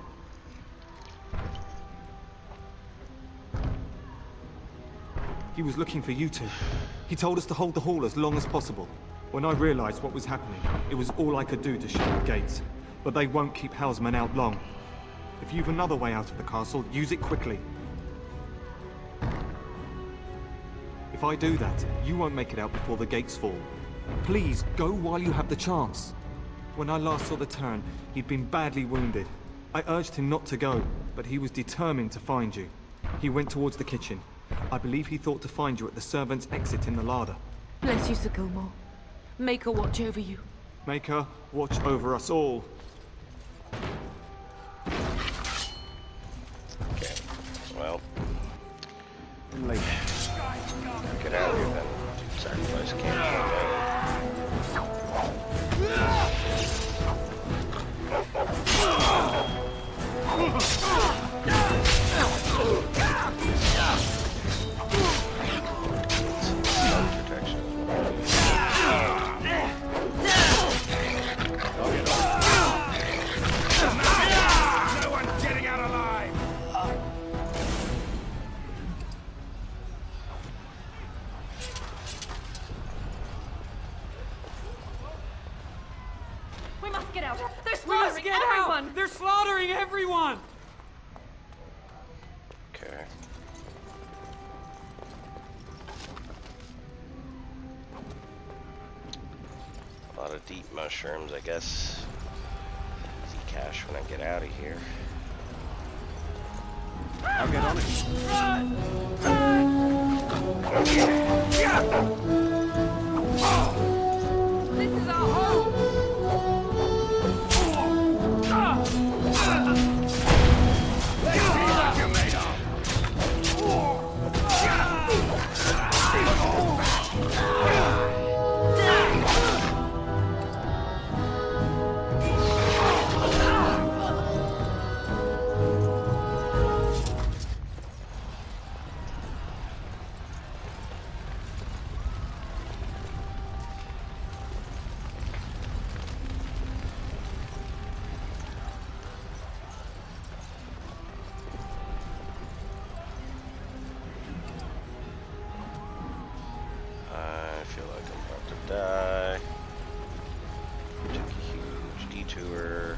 He was looking for you two. He told us to hold the hall as long as possible. When I realized what was happening, it was all I could do to shut the gates. But they won't keep Hal's men out long. If you've another way out of the castle, use it quickly. If I do that, you won't make it out before the gates fall. Please, go while you have the chance. When I last saw the Terran, he'd been badly wounded. I urged him not to go, but he was determined to find you. He went towards the kitchen. I believe he thought to find you at the servants' exit in the larder. Bless you, Sir Gilmore. Make her watch over you. Make her watch over us all. Okay, well. Later. Get out of here then. Sacrifice can't. No one's getting out alive. We must get out. They're We must slaughtering get everyone. out! They're slaughtering everyone! Okay. A lot of deep mushrooms, I guess. Easy cash when I get out of here. I'll get on it. This is our home. Let's see what you're made of. I feel like I'm about to die. Took a huge detour.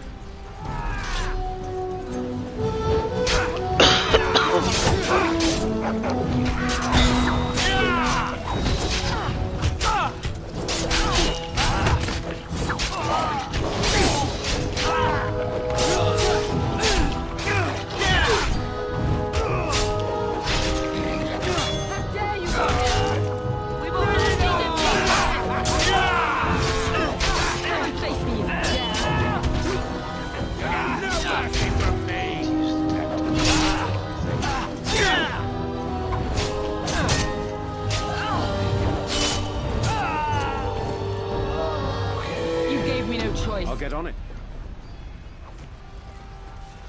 I'll get on it.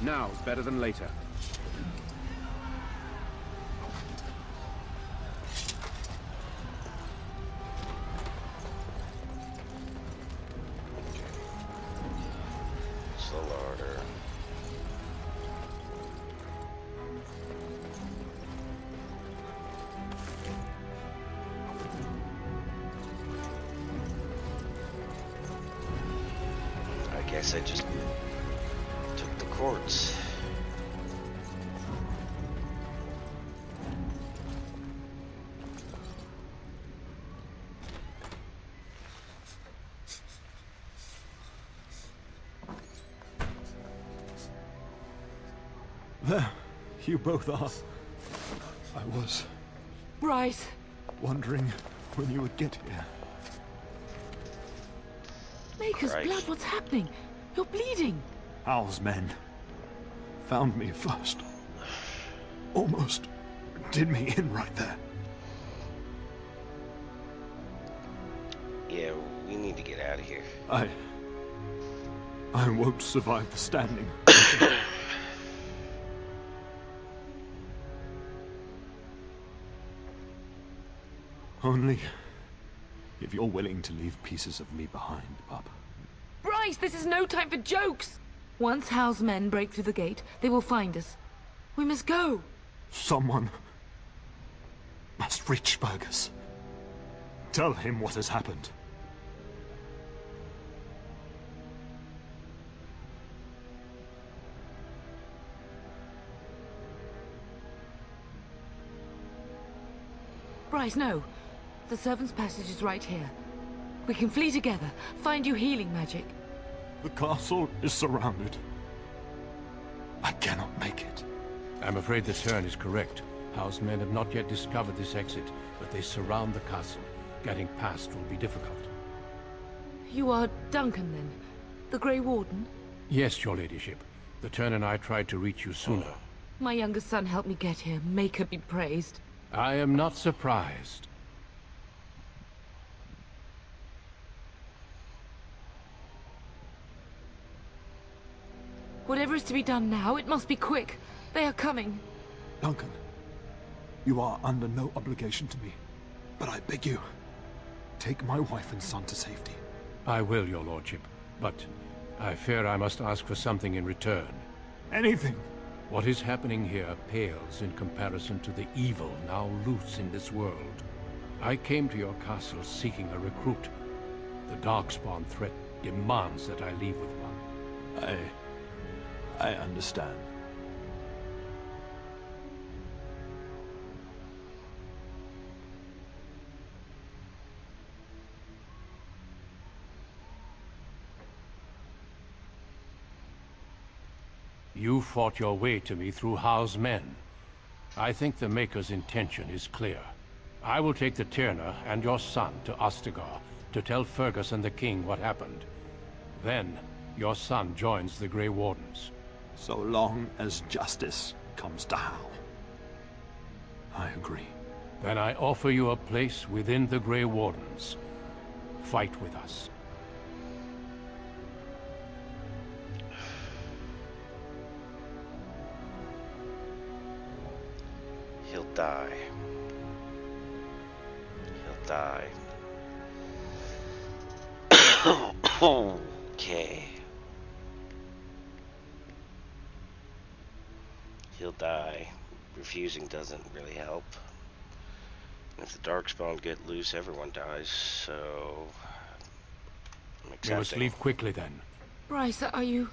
Now's better than later. It's the larder. I guess I just took the quartz. There, you both are. I was Bryce. wondering when you would get here. Maker's Christ. blood, what's happening? You're bleeding. Al's men found me first. Almost did me in right there. Yeah, we need to get out of here. I won't survive the standing. Only if you're willing to leave pieces of me behind, pup. Bryce, this is no time for jokes. Once Hal's men break through the gate, they will find us. We must go. Someone must reach Fergus. Tell him what has happened. Bryce, no. The servant's passage is right here. We can flee together, find you healing magic. The castle is surrounded. I cannot make it. I'm afraid the Turn is correct. House men have not yet discovered this exit, but they surround the castle. Getting past will be difficult. You are Duncan, then? The Grey Warden? Yes, your ladyship. The Turn and I tried to reach you sooner. My younger son helped me get here. Maker be praised. I am not surprised. Whatever is to be done now, it must be quick. They are coming. Duncan, you are under no obligation to me, but I beg you, take my wife and son to safety. I will, your lordship, but I fear I must ask for something in return. Anything. What is happening here pales in comparison to the evil now loose in this world. I came to your castle seeking a recruit. The Darkspawn threat demands that I leave with one. I understand. You fought your way to me through Hal's men. I think the Maker's intention is clear. I will take the Tyrna and your son to Ostagar to tell Fergus and the king what happened. Then, your son joins the Grey Wardens. So long as justice comes to Hal. I agree. Then I offer you a place within the Grey Wardens. Fight with us. He'll die. He'll die. Okay. He'll die. Refusing doesn't really help. If the Darkspawn get loose, everyone dies, so I'm accepting. We must leave quickly then. Bryce, are you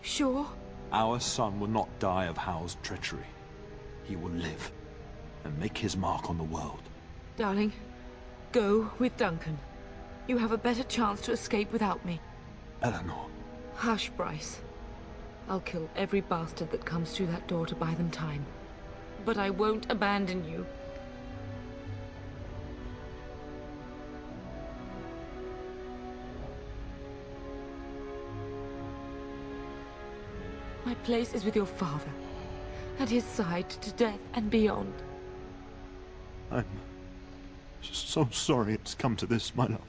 sure? Our son will not die of Hal's treachery. He will live and make his mark on the world. Darling, go with Duncan. You have a better chance to escape without me. Eleanor. Hush, Bryce. I'll kill every bastard that comes through that door to buy them time. But I won't abandon you. My place is with your father. At his side to death and beyond. I'm so sorry it's come to this, my love.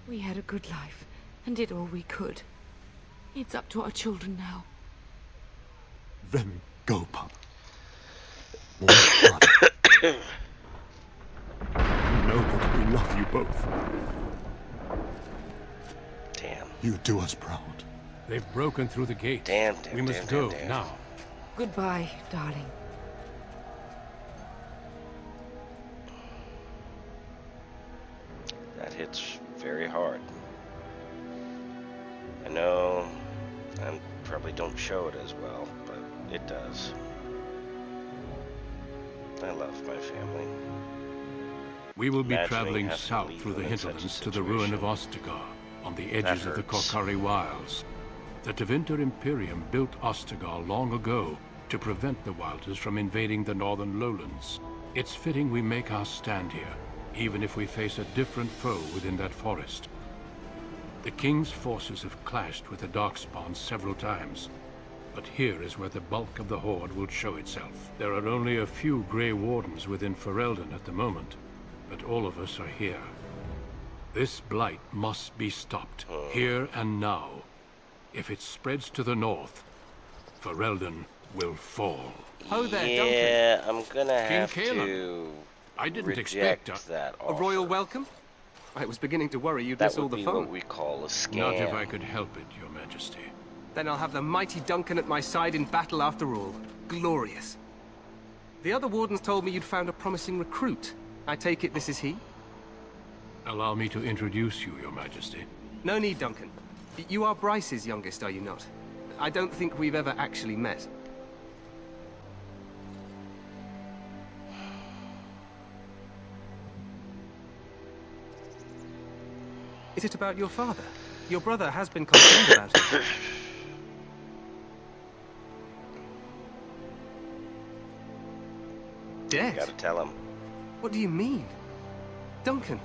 We had a good life, and did all we could. It's up to our children now. Then go, pup. One brother. You know that we love you both. Damn. You do us proud. They've broken through the gate. Damn, we must go now. Goodbye, darling. That hits very hard. I know I probably don't show it as well, but it does. I love my family. We will be Imagining traveling having to south leave through the them in such a hinterlands to the ruin of Ostagar, on the edges of the hurts. Korcari Wilds. The Tevinter Imperium built Ostagar long ago to prevent the Wilders from invading the northern lowlands. It's fitting we make our stand here, even if we face a different foe within that forest. The King's forces have clashed with the Darkspawn several times, but here is where the bulk of the Horde will show itself. There are only a few Grey Wardens within Ferelden at the moment, but all of us are here. This blight must be stopped, here and now. If it spreads to the north, Ferelden will fall. Oh there, yeah, Duncan. I'm gonna have King Cailan. to I didn't reject expect that A royal welcome? I was beginning to worry you'd That miss all would the be fun. what we call a scam. Not if I could help it, Your Majesty. Then I'll have the mighty Duncan at my side in battle after all. Glorious. The other wardens told me you'd found a promising recruit. I take it this is he? Allow me to introduce you, Your Majesty. No need, Duncan. You are Bryce's youngest, are you not? I don't think we've ever actually met. Is it about your father? Your brother has been concerned about it. Dead? Gotta tell him. What do you mean? Duncan,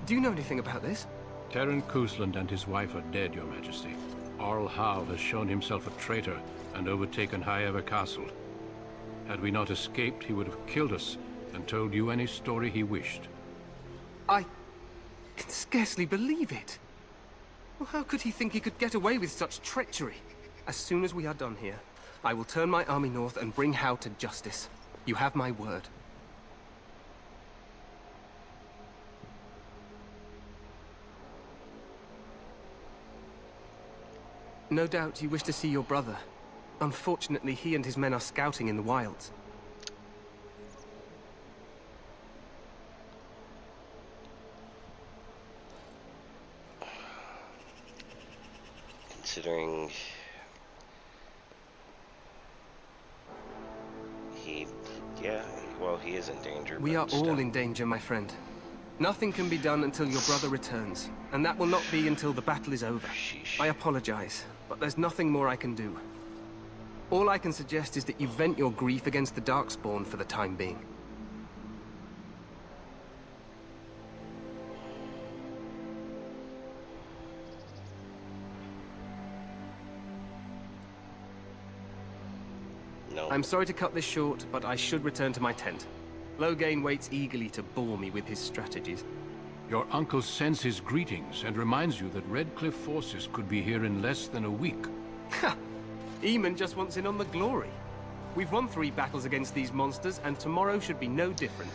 do you know anything about this? Terran Cousland and his wife are dead, Your Majesty. Arl Howe has shown himself a traitor and overtaken Highever Castle. Had we not escaped, he would have killed us and told you any story he wished. I can scarcely believe it. Well, how could he think he could get away with such treachery? As soon as we are done here, I will turn my army north and bring Howe to justice. You have my word. No doubt you wish to see your brother. Unfortunately, he and his men are scouting in the wilds. Considering he is in danger. We are but still. all in danger, my friend. Nothing can be done until your brother returns, and that will not be until the battle is over. I apologize, but there's nothing more I can do. All I can suggest is that you vent your grief against the Darkspawn for the time being. No. I'm sorry to cut this short, but I should return to my tent. Loghain waits eagerly to bore me with his strategies. Your uncle sends his greetings and reminds you that Redcliffe forces could be here in less than a week. Ha! Eamon just wants in on the glory. We've won 3 battles against these monsters, and tomorrow should be no different.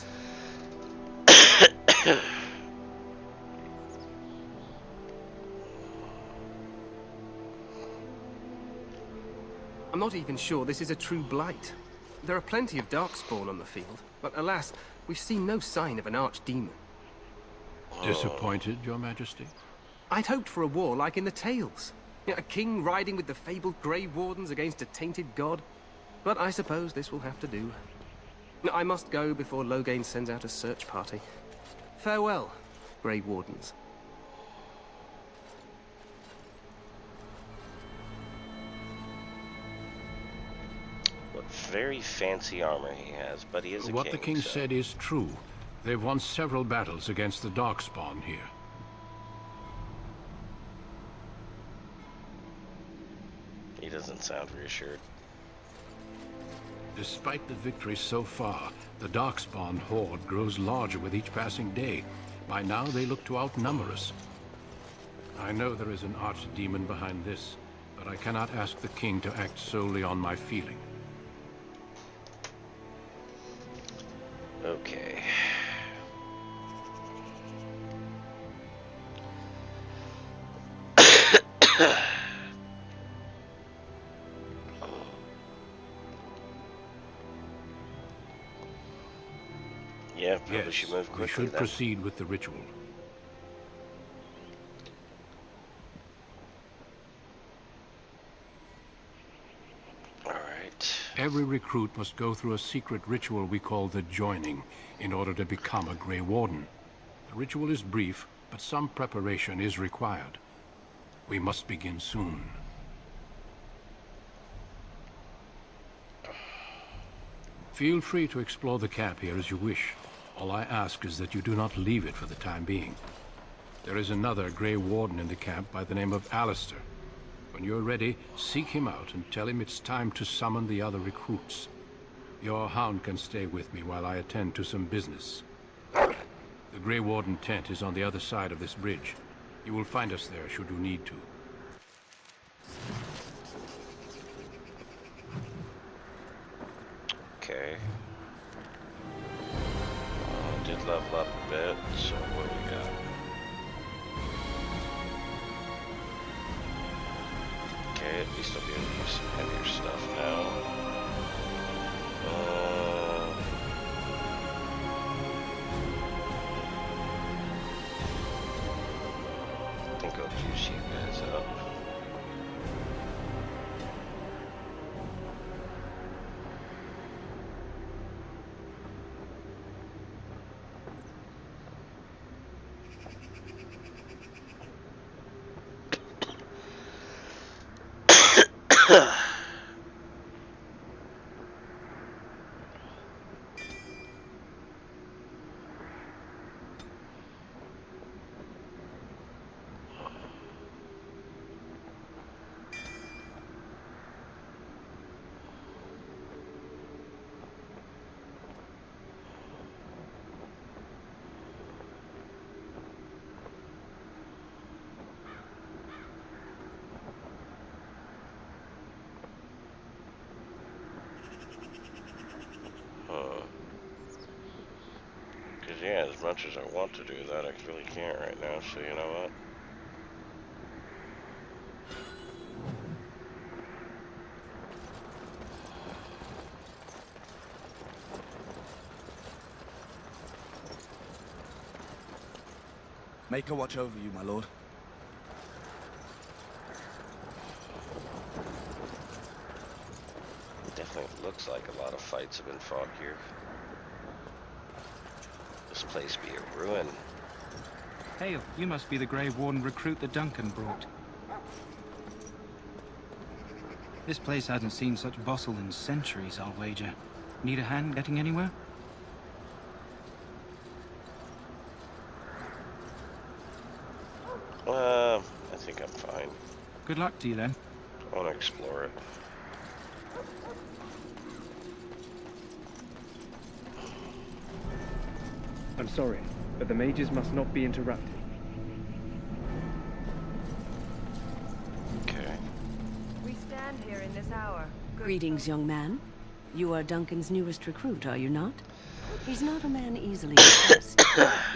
I'm not even sure this is a true blight. There are plenty of Darkspawn on the field, but alas, we've seen no sign of an archdemon. Disappointed, Your Majesty? I'd hoped for a war like in the tales. A king riding with the fabled Grey Wardens against a tainted god. But I suppose this will have to do. I must go before Loghain sends out a search party. Farewell, Grey Wardens. What very fancy armor he has, but he is a What king, the king so. said is true. They've won several battles against the Darkspawn here. He doesn't sound reassured. Despite the victory so far, the Darkspawn horde grows larger with each passing day. By now, they look to outnumber us. I know there is an archdemon behind this, but I cannot ask the king to act solely on my feeling. Okay. Yeah, probably Yes, should move quickly we should then. proceed with the ritual. Alright. Every recruit must go through a secret ritual we call the Joining in order to become a Grey Warden. The ritual is brief, but some preparation is required. We must begin soon. Feel free to explore the camp here as you wish. All I ask is that you do not leave it for the time being. There is another Grey Warden in the camp by the name of Alistair. When you're ready, seek him out and tell him it's time to summon the other recruits. Your hound can stay with me while I attend to some business. The Grey Warden tent is on the other side of this bridge. You will find us there should you need to. Okay. Did level up a bit, so what do we got? Okay, at least I'll be able to use some heavier stuff now. I think I'll juice you guys up. Yeah, as much as I want to do that, I really can't right now, so you know what? Make her watch over you, my lord. Definitely looks like a lot of fights have been fought here. This place be a ruin. Hey, you must be the Grey Warden recruit that Duncan brought. This place hasn't seen such bustle in centuries, I'll wager. Need a hand getting anywhere? I think I'm fine. Good luck to you then. I want to explore it. I'm sorry, but the mages must not be interrupted. Okay. We stand here in this hour. Greetings, young man. You are Duncan's newest recruit, are you not? He's not a man easily impressed.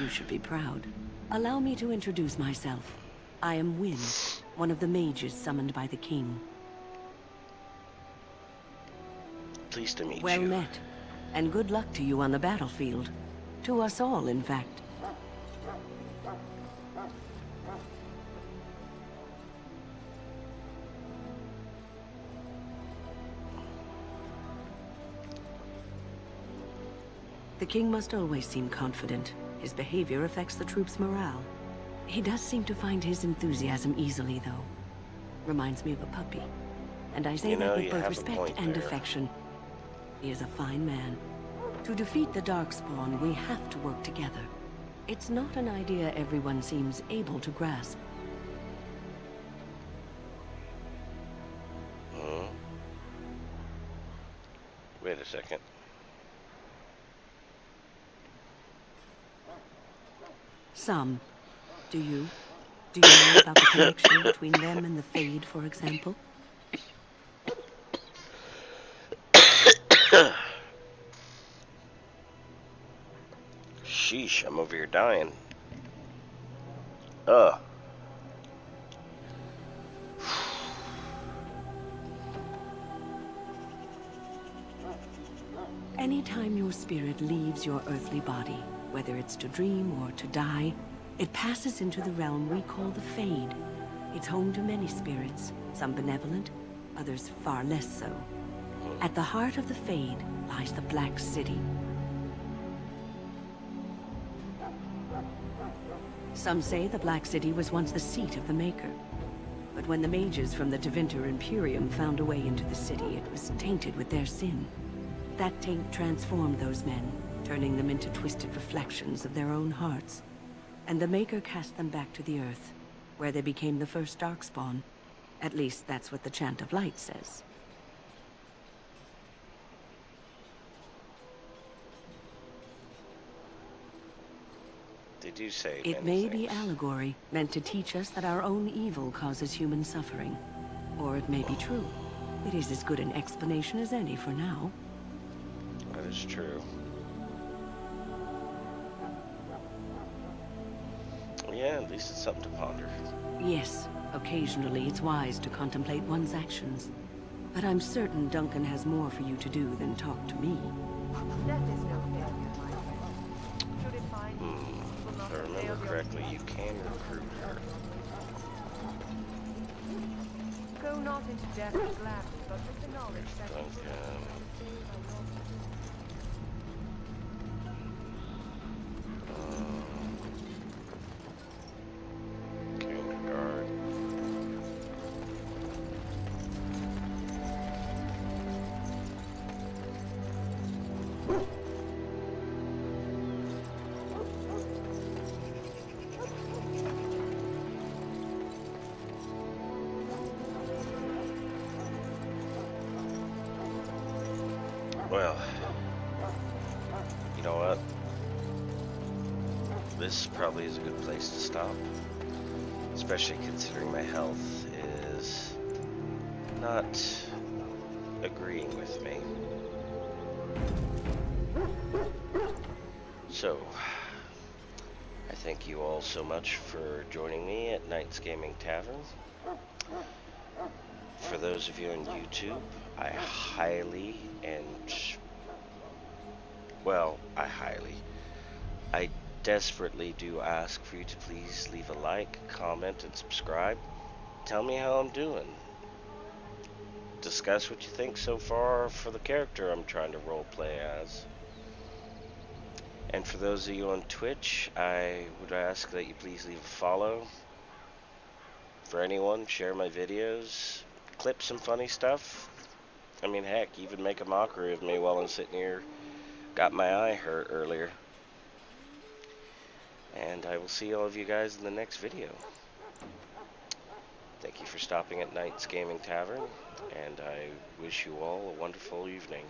You should be proud. Allow me to introduce myself. I am Wynne, one of the mages summoned by the king. Pleased to meet you. Well met, and good luck to you on the battlefield. To us all, in fact. The king must always seem confident. His behavior affects the troops' morale. He does seem to find his enthusiasm easily, though. Reminds me of a puppy. And I say that with both respect and affection. He is a fine man. To defeat the Darkspawn, we have to work together. It's not an idea everyone seems able to grasp. Wait a second. Some. Do you? Do you know about the connection between them and the Fade, for example? Sheesh, I'm over here dying. Ugh. Anytime your spirit leaves your earthly body, whether it's to dream or to die, it passes into the realm we call the Fade. It's home to many spirits, some benevolent, others far less so. At the heart of the Fade lies the Black City. Some say the Black City was once the seat of the Maker. But when the mages from the Tevinter Imperium found a way into the city, it was tainted with their sin. That taint transformed those men, turning them into twisted reflections of their own hearts. and the Maker cast them back to the Earth, where they became the first Darkspawn. At least that's what the Chant of Light says. They do say it may be allegory, meant to teach us that our own evil causes human suffering. Or it may be true. It is as good an explanation as any for now. That is true. Yeah, at least it's something to ponder. Yes, occasionally it's wise to contemplate one's actions. But I'm certain Duncan has more for you to do than talk to me. Death is no failure, my friend. Should it find you, will not If I remember correctly, you can recruit her. Go not into death gladly, but with the knowledge that Well, you know what? This probably is a good place to stop, especially considering my health is not agreeing with me. So, I thank you all so much for joining me at Knight's Gaming Tavern. For those of you on YouTube, I desperately do ask for you to please leave a like, comment, and subscribe. Tell me how I'm doing. Discuss what you think so far for the character I'm trying to roleplay as. And for those of you on Twitch, I would ask that you please leave a follow. For anyone, share my videos, clip some funny stuff. I mean, heck, even make a mockery of me while I'm sitting here. Got my eye hurt earlier. And I will see all of you guys in the next video. Thank you for stopping at Knight's Gaming Tavern, and I wish you all a wonderful evening.